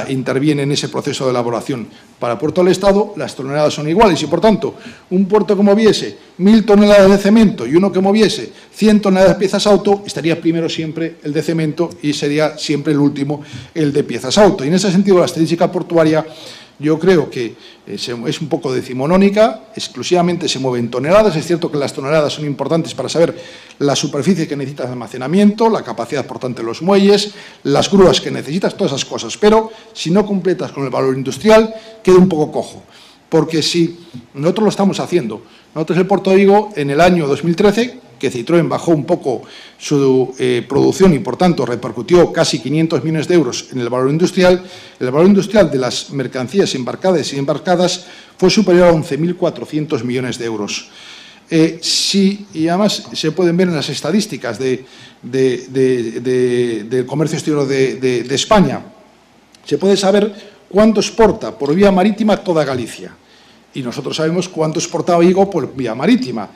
interviene en ese proceso de elaboración. Para el puerto del Estado las toneladas son iguales y, por tanto, un puerto que moviese 1000 toneladas de cemento y uno que moviese 100 toneladas de piezas auto, estaría primero siempre el de cemento y sería siempre el último el de piezas auto. Y en ese sentido la estadística portuaria yo creo que es un poco decimonónica, exclusivamente se mueven toneladas. Es cierto que las toneladas son importantes para saber la superficie que necesitas de almacenamiento, la capacidad, por tanto, de los muelles, las grúas que necesitas, todas esas cosas. Pero si no completas con el valor industrial, queda un poco cojo. Porque si nosotros lo estamos haciendo, nosotros el Puerto de Vigo en el año 2013, que Citroën bajó un poco su producción y, por tanto, repercutió casi 500 millones de euros en el valor industrial de las mercancías embarcadas y embarcadas fue superior a 11.400 millones de euros. Y además se pueden ver en las estadísticas del comercio exterior de España, se puede saber cuánto exporta por vía marítima toda Galicia. Y nosotros sabemos cuánto exporta Vigo por vía marítima.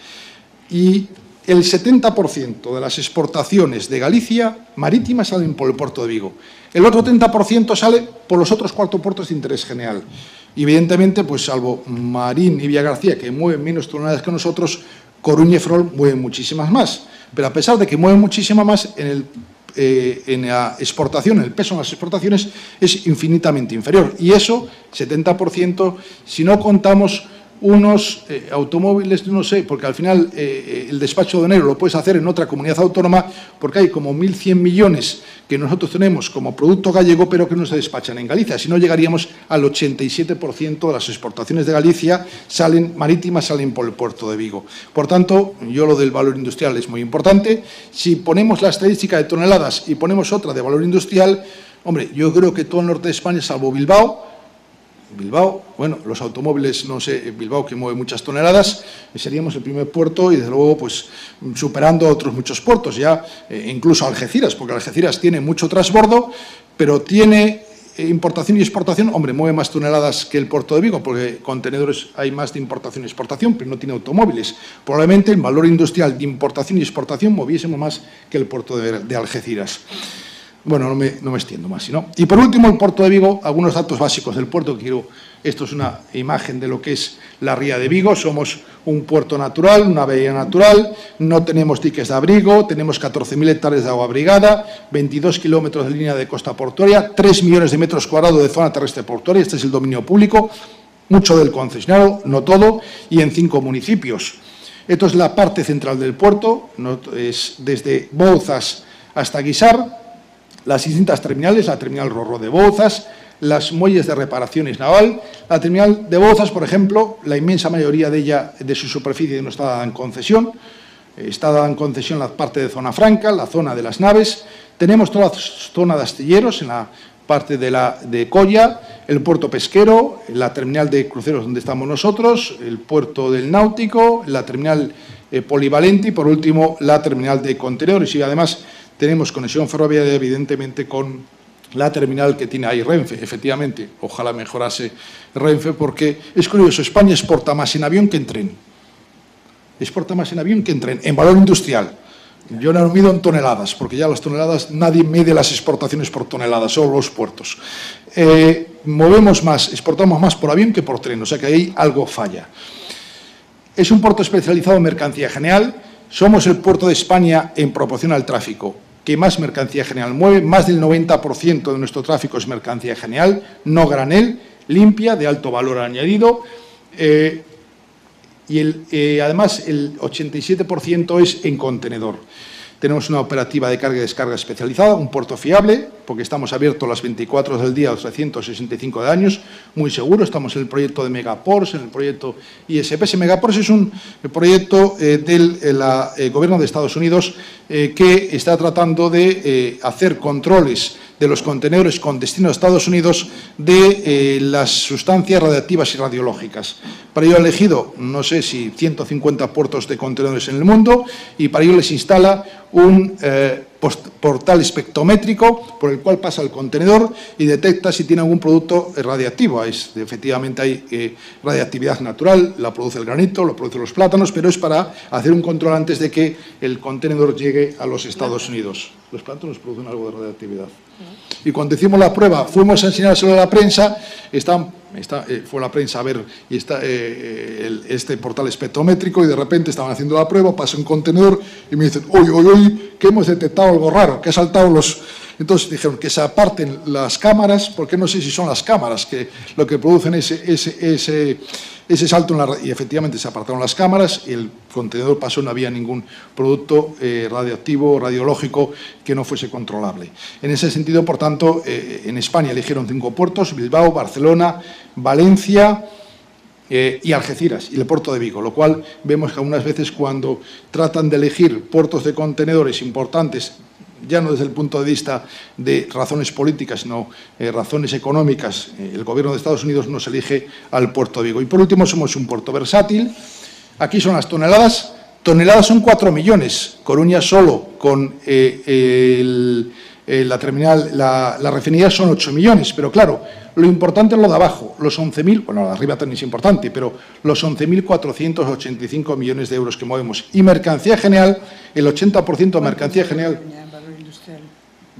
Y el 70% de las exportaciones de Galicia marítimas salen por el puerto de Vigo. El otro 30% sale por los otros 4 puertos de interés general. Y evidentemente, pues salvo Marín y Villagarcía, que mueven menos toneladas que nosotros, Coruña y Ferrol mueven muchísimas más. Pero a pesar de que mueven muchísimas más, en la exportación, el peso en las exportaciones es infinitamente inferior. Y eso, 70%, si no contamos unos automóviles, no sé, porque al final el despacho aduanero lo puedes hacer en otra comunidad autónoma, porque hay como 1.100 millones que nosotros tenemos como producto gallego, pero que no se despachan en Galicia. Si no, llegaríamos al 87% de las exportaciones de Galicia marítimas salen por el puerto de Vigo. Por tanto, yo lo del valor industrial es muy importante. Si ponemos la estadística de toneladas y ponemos otra de valor industrial, hombre, yo creo que todo el norte de España, salvo Bilbao, bueno, los automóviles, no sé, Bilbao que mueve muchas toneladas, seríamos el primer puerto y desde luego pues superando a otros muchos puertos, ya incluso Algeciras, porque Algeciras tiene mucho transbordo, pero tiene importación y exportación, hombre, mueve más toneladas que el puerto de Vigo, porque contenedores hay más de importación y exportación, pero no tiene automóviles. Probablemente el valor industrial de importación y exportación moviésemos más que el puerto de Algeciras. Bueno, no me extiendo más, ¿no? Y por último, el puerto de Vigo, algunos datos básicos del puerto. Esto es una imagen de lo que es la ría de Vigo. Somos un puerto natural, una bahía natural, no tenemos diques de abrigo, tenemos 14.000 hectáreas de agua abrigada, 22 kilómetros de línea de costa portuaria, 3 millones de metros cuadrados de zona terrestre portuaria, este es el dominio público, mucho del concesionario, no todo, y en 5 municipios. Esto es la parte central del puerto, es desde Bouzas hasta Guisar, las distintas terminales, la terminal Rorró de Bouzas, las muelles de reparaciones naval. La terminal de Bouzas, por ejemplo, la inmensa mayoría de ella, de su superficie, no está dada en concesión. Está dada en concesión la parte de zona franca, la zona de las naves. Tenemos toda la zona de astilleros en la parte de Colla, el puerto pesquero, la terminal de cruceros donde estamos nosotros, el puerto del náutico, la terminal polivalente y, por último, la terminal de contenedores. Y además tenemos conexión ferroviaria, evidentemente, con la terminal que tiene ahí Renfe. Efectivamente, ojalá mejorase Renfe, porque es curioso, España exporta más en avión que en tren. Exporta más en avión que en tren, en valor industrial. Yo no lo mido en toneladas, porque ya las toneladas, nadie mide las exportaciones por toneladas, solo los puertos. Movemos más, exportamos más por avión que por tren, o sea que ahí algo falla. Es un puerto especializado en mercancía general. Somos el puerto de España en proporción al tráfico que más mercancía general mueve. Más del 90% de nuestro tráfico es mercancía general, no granel, limpia, de alto valor añadido. Además, el 87% es en contenedor. Tenemos una operativa de carga y descarga especializada, un puerto fiable, porque estamos abiertos las 24 horas del día, los 365 años, muy seguro. Estamos en el proyecto de Megaports, en el proyecto ISPS. Megaports es un proyecto del Gobierno de Estados Unidos que está tratando de hacer controles de los contenedores con destino a Estados Unidos de las sustancias radiactivas y radiológicas. Para ello ha elegido, no sé si 150 puertos de contenedores en el mundo, y para ello les instala un portal espectrométrico por el cual pasa el contenedor y detecta si tiene algún producto radiactivo. Efectivamente hay radiactividad natural, la produce el granito, lo producen los plátanos, pero es para hacer un control antes de que el contenedor llegue a los Estados Unidos. Los plátanos producen algo de radiactividad. Y cuando hicimos la prueba, fuimos a enseñárselo a la prensa, fue la prensa a ver y este portal espectrométrico, y de repente estaban haciendo la prueba, pasa un contenedor y me dicen, uy, que hemos detectado algo raro, que ha saltado los... Entonces dijeron que se aparten las cámaras, porque no sé si son las cámaras que lo que producen ese salto y efectivamente se apartaron las cámaras y el contenedor pasó, no había ningún producto radioactivo, radiológico que no fuese controlable. En ese sentido, por tanto, en España eligieron 5 puertos: Bilbao, Barcelona, Valencia y Algeciras y el puerto de Vigo, lo cual vemos que algunas veces cuando tratan de elegir puertos de contenedores importantes, ya no desde el punto de vista de razones políticas, sino razones económicas, el Gobierno de Estados Unidos nos elige al puerto de Vigo. Y por último, somos un puerto versátil. Aquí son las toneladas. Toneladas son 4 millones. Coruña solo con la terminal, la refinería son 8 millones. Pero claro, lo importante es lo de abajo, los 11.000, bueno, de arriba también es importante, pero los 11.485 millones de euros que movemos. Y mercancía general, el 80% de mercancía general...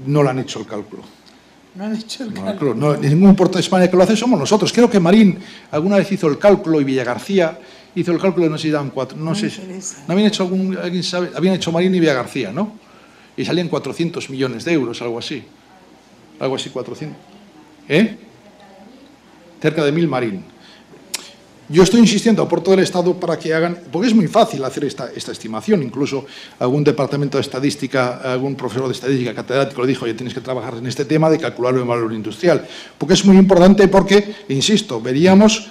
No lo han hecho el cálculo. No han hecho el cálculo. No, ningún puerto de España que lo hace somos nosotros. Creo que Marín alguna vez hizo el cálculo y Villagarcía hizo el cálculo, no sé si dan 4. No sé. ¿No habían hecho alguien sabe? Habían hecho Marín y Villagarcía, ¿no? Y salían 400 millones de euros, algo así. Algo así, 400. Cerca de 1.000 Marín. Yo estoy insistiendo al Puerto del Estado para que hagan, porque es muy fácil hacer esta estimación, incluso algún departamento de estadística, algún profesor de estadística catedrático le dijo, oye, tienes que trabajar en este tema de calcularlo en valor industrial, porque es muy importante porque, insisto, veríamos,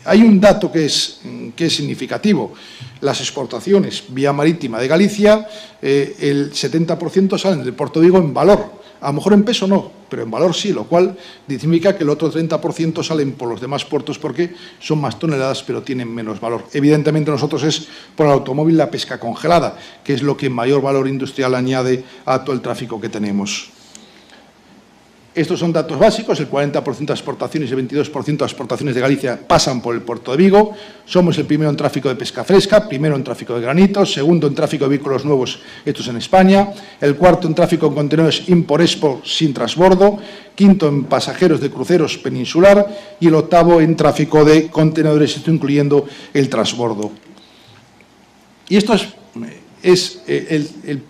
hay un dato que es significativo, las exportaciones vía marítima de Galicia, el 70% salen del Puerto de Vigo en valor. A lo mejor en peso no, pero en valor sí, lo cual significa que el otro 30% salen por los demás puertos porque son más toneladas, pero tienen menos valor. Evidentemente nosotros es por el automóvil la pesca congelada, que es lo que mayor valor industrial añade a todo el tráfico que tenemos. Estos son datos básicos, el 40% de exportaciones y el 22% de exportaciones de Galicia pasan por el puerto de Vigo. Somos el primero en tráfico de pesca fresca, primero en tráfico de granitos, segundo en tráfico de vehículos nuevos, estos en España, el cuarto en tráfico de contenedores import-export sin transbordo, quinto en pasajeros de cruceros peninsular y el octavo en tráfico de contenedores, esto incluyendo el transbordo. Y esto es el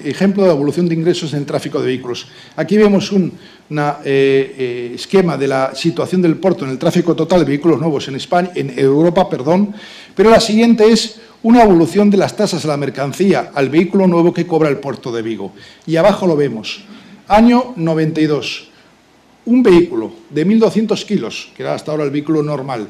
ejemplo de la evolución de ingresos en el tráfico de vehículos. Aquí vemos un esquema de la situación del puerto en el tráfico total de vehículos nuevos en España, en Europa, pero la siguiente es una evolución de las tasas a la mercancía al vehículo nuevo que cobra el puerto de Vigo. Y abajo lo vemos. Año 92. Un vehículo de 1.200 kilos, que era hasta ahora el vehículo normal,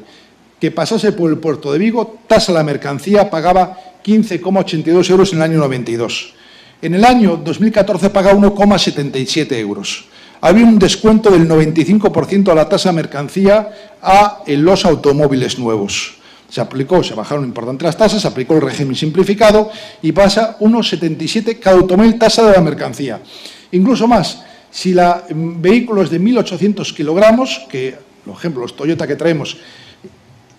que pasase por el puerto de Vigo, tasa a la mercancía, pagaba 15,82 euros en el año 92. En el año 2014 paga 1,77 euros. Había un descuento del 95% a la tasa de mercancía en los automóviles nuevos. Se bajaron importante las tasas, se aplicó el régimen simplificado y pasa 1,77 cada automóvil tasa de la mercancía. Incluso más, si vehículos de 1.800 kilogramos, que, por ejemplo, los Toyota que traemos,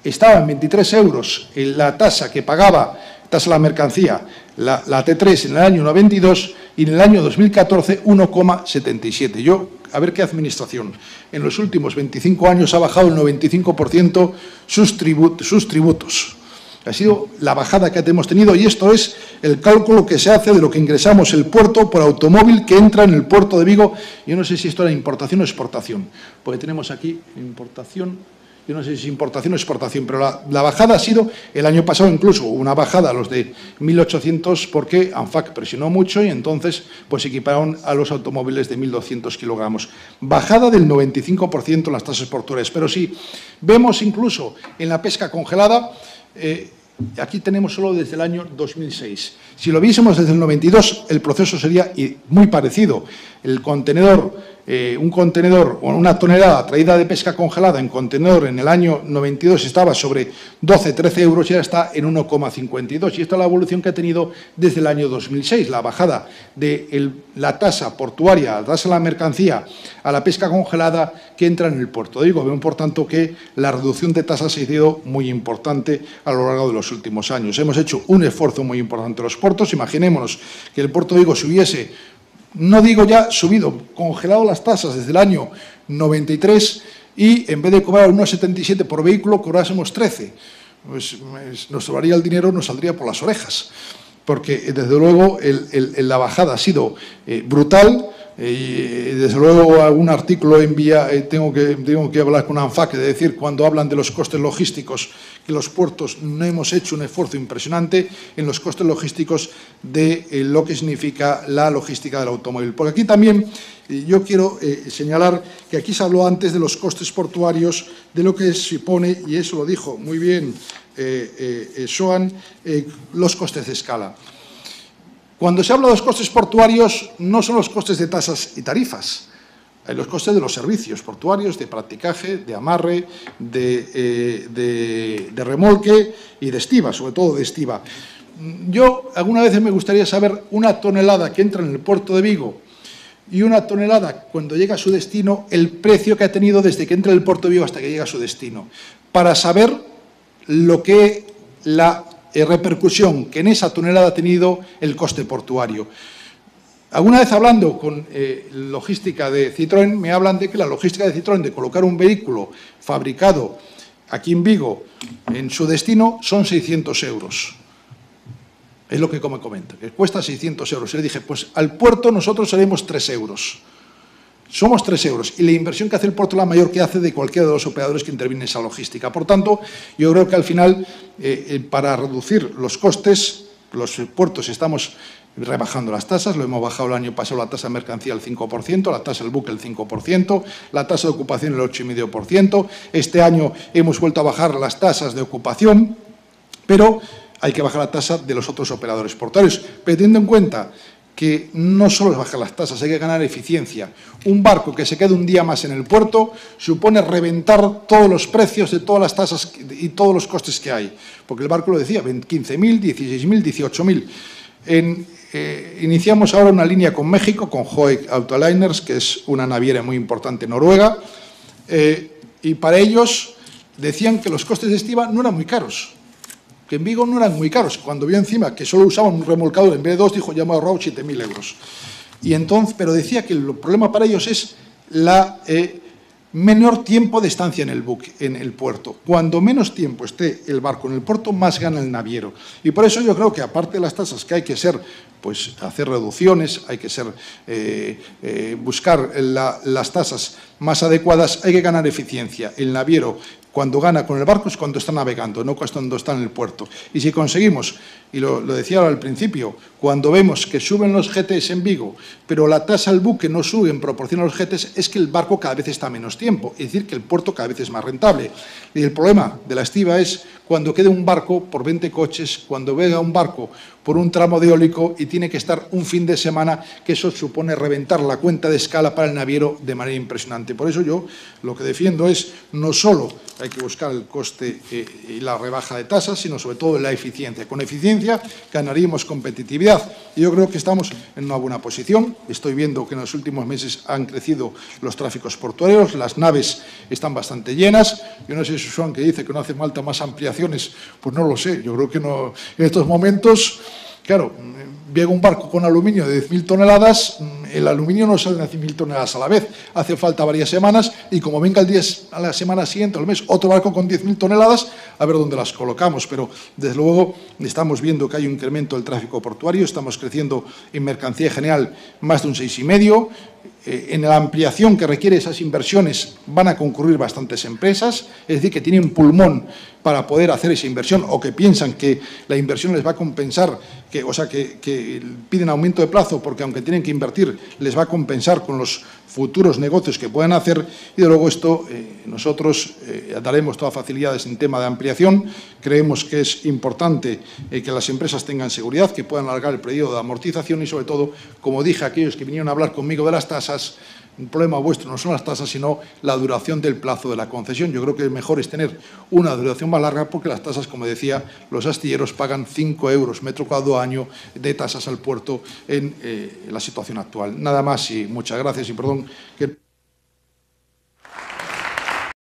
estaban 23 euros en la tasa que pagaba, tasa de la mercancía, la T3 en el año 92 y en el año 2014 1,77. A ver qué administración. En los últimos 25 años ha bajado el 95% sus tributos. Ha sido la bajada que hemos tenido y esto es el cálculo que se hace de lo que ingresamos el puerto por automóvil que entra en el puerto de Vigo. Yo no sé si esto era importación o exportación, porque tenemos aquí importación. Yo no sé si es importación o exportación, pero la bajada ha sido, el año pasado incluso, una bajada a los de 1.800 porque ANFAC presionó mucho y entonces pues equiparon a los automóviles de 1.200 kilogramos. Bajada del 95% en las tasas portuarias, pero sí, vemos incluso en la pesca congelada, aquí tenemos solo desde el año 2006. Si lo viésemos desde el 92, el proceso sería muy parecido. El contenedor un contenedor o una tonelada traída de pesca congelada en contenedor en el año 92 estaba sobre 12-13 euros y ahora está en 1,52. Y esta es la evolución que ha tenido desde el año 2006, la bajada de la tasa portuaria, la tasa de la mercancía a la pesca congelada que entra en el puerto de Vigo. Vemos, por tanto, que la reducción de tasas ha sido muy importante a lo largo de los últimos años. Hemos hecho un esfuerzo muy importante en los puertos. Imaginémonos que el puerto de Vigo se hubiese, no digo ya subido, congelado las tasas desde el año 93 y en vez de cobrar 1,77 por vehículo cobrásemos 13. Pues nos sobraría el dinero, nos saldría por las orejas, porque desde luego la bajada ha sido brutal. Y desde luego algún artículo tengo que hablar con ANFAC, es decir, cuando hablan de los costes logísticos, que los puertos no hemos hecho un esfuerzo impresionante en los costes logísticos de lo que significa la logística del automóvil. Porque aquí también yo quiero señalar que aquí se habló antes de los costes portuarios, de lo que supone, y eso lo dijo muy bien Joan, los costes de escala. Cuando se habla de los costes portuarios, no son los costes de tasas y tarifas, hay los costes de los servicios portuarios, de practicaje, de amarre, de remolque y de estiba, sobre todo de estiba. Yo, alguna vez me gustaría saber una tonelada que entra en el puerto de Vigo y una tonelada cuando llega a su destino, el precio que ha tenido desde que entra en el puerto de Vigo hasta que llega a su destino, para saber lo que la repercusión que en esa tonelada ha tenido el coste portuario. Alguna vez hablando con logística de Citroën, me hablan de que la logística de Citroën de colocar un vehículo fabricado aquí en Vigo en su destino son 600 euros. Es lo que me comenta, que cuesta 600 euros. Y le dije, pues al puerto nosotros haremos 3 euros. Somos 3 euros y la inversión que hace el puerto es la mayor que hace de cualquiera de los operadores que intervienen en esa logística. Por tanto, yo creo que al final, para reducir los costes, los puertos estamos rebajando las tasas. Lo hemos bajado el año pasado la tasa de mercancía al 5%, la tasa del buque al 5%, la tasa de ocupación el 8,5%. Este año hemos vuelto a bajar las tasas de ocupación, pero hay que bajar la tasa de los otros operadores portuarios. Pero teniendo en cuenta que no solo es bajar las tasas, hay que ganar eficiencia. Un barco que se quede un día más en el puerto supone reventar todos los precios de todas las tasas y todos los costes que hay. Porque el barco lo decía, 15.000, 16.000, 18.000. Iniciamos ahora una línea con México, con Hoek Autoliners, que es una naviera muy importante en Noruega, y para ellos decían que los costes de estiba no eran muy caros, que en Vigo no eran muy caros. Cuando vio encima que solo usaban un remolcador en vez de 2, dijo, ya me he ahorrado 7.000 euros. Y entonces, pero decía que el problema para ellos es la menor tiempo de estancia en el buque, en el puerto. Cuando menos tiempo esté el barco en el puerto, más gana el naviero. Y por eso yo creo que, aparte de las tasas, que hay que ser, pues hacer reducciones, hay que ser buscar las tasas más adecuadas, hay que ganar eficiencia. El naviero, cuando gana con el barco, es cuando está navegando, no cuando está en el puerto. Y si conseguimos, y lo decía ahora al principio, cuando vemos que suben los GTs en Vigo, pero la tasa al buque no sube en proporción a los GTs, es que el barco cada vez está menos tiempo, es decir, que el puerto cada vez es más rentable. Y el problema de la estiba es cuando quede un barco por 20 coches, cuando venga un barco por un tramo de eólico y tiene que estar un fin de semana, que eso supone reventar la cuenta de escala para el naviero de manera impresionante. Por eso yo lo que defiendo es no solo hay que buscar el coste y la rebaja de tasas, sino sobre todo la eficiencia. Con eficiencia ganaríamos competitividad. Y yo creo que estamos en una buena posición. Estoy viendo que en los últimos meses han crecido los tráficos portuarios, las naves están bastante llenas. Yo no sé si Joan, que dice que no hace falta más ampliaciones, pues no lo sé. Yo creo que no. En estos momentos, claro, llega un barco con aluminio de 10.000 toneladas, el aluminio no sale de 10.000 toneladas a la vez, hace falta varias semanas y como venga el día a la semana siguiente, al mes, otro barco con 10.000 toneladas, a ver dónde las colocamos. Pero desde luego estamos viendo que hay un incremento del tráfico portuario, estamos creciendo en mercancía general más de un 6,5%. En la ampliación que requiere esas inversiones van a concurrir bastantes empresas, es decir, que tienen pulmón para poder hacer esa inversión o que piensan que la inversión les va a compensar, que piden aumento de plazo porque aunque tienen que invertir les va a compensar con los futuros negocios que puedan hacer. Y de luego esto nosotros daremos todas facilidades en tema de ampliación. Creemos que es importante que las empresas tengan seguridad, que puedan alargar el periodo de amortización y sobre todo, como dije a aquellos que vinieron a hablar conmigo de las tasas, un problema vuestro no son las tasas, sino la duración del plazo de la concesión. Yo creo que mejor es tener una duración más larga, porque las tasas, como decía, los astilleros pagan 5 euros metro cuadrado año de tasas al puerto en la situación actual. Nada más y muchas gracias y perdón que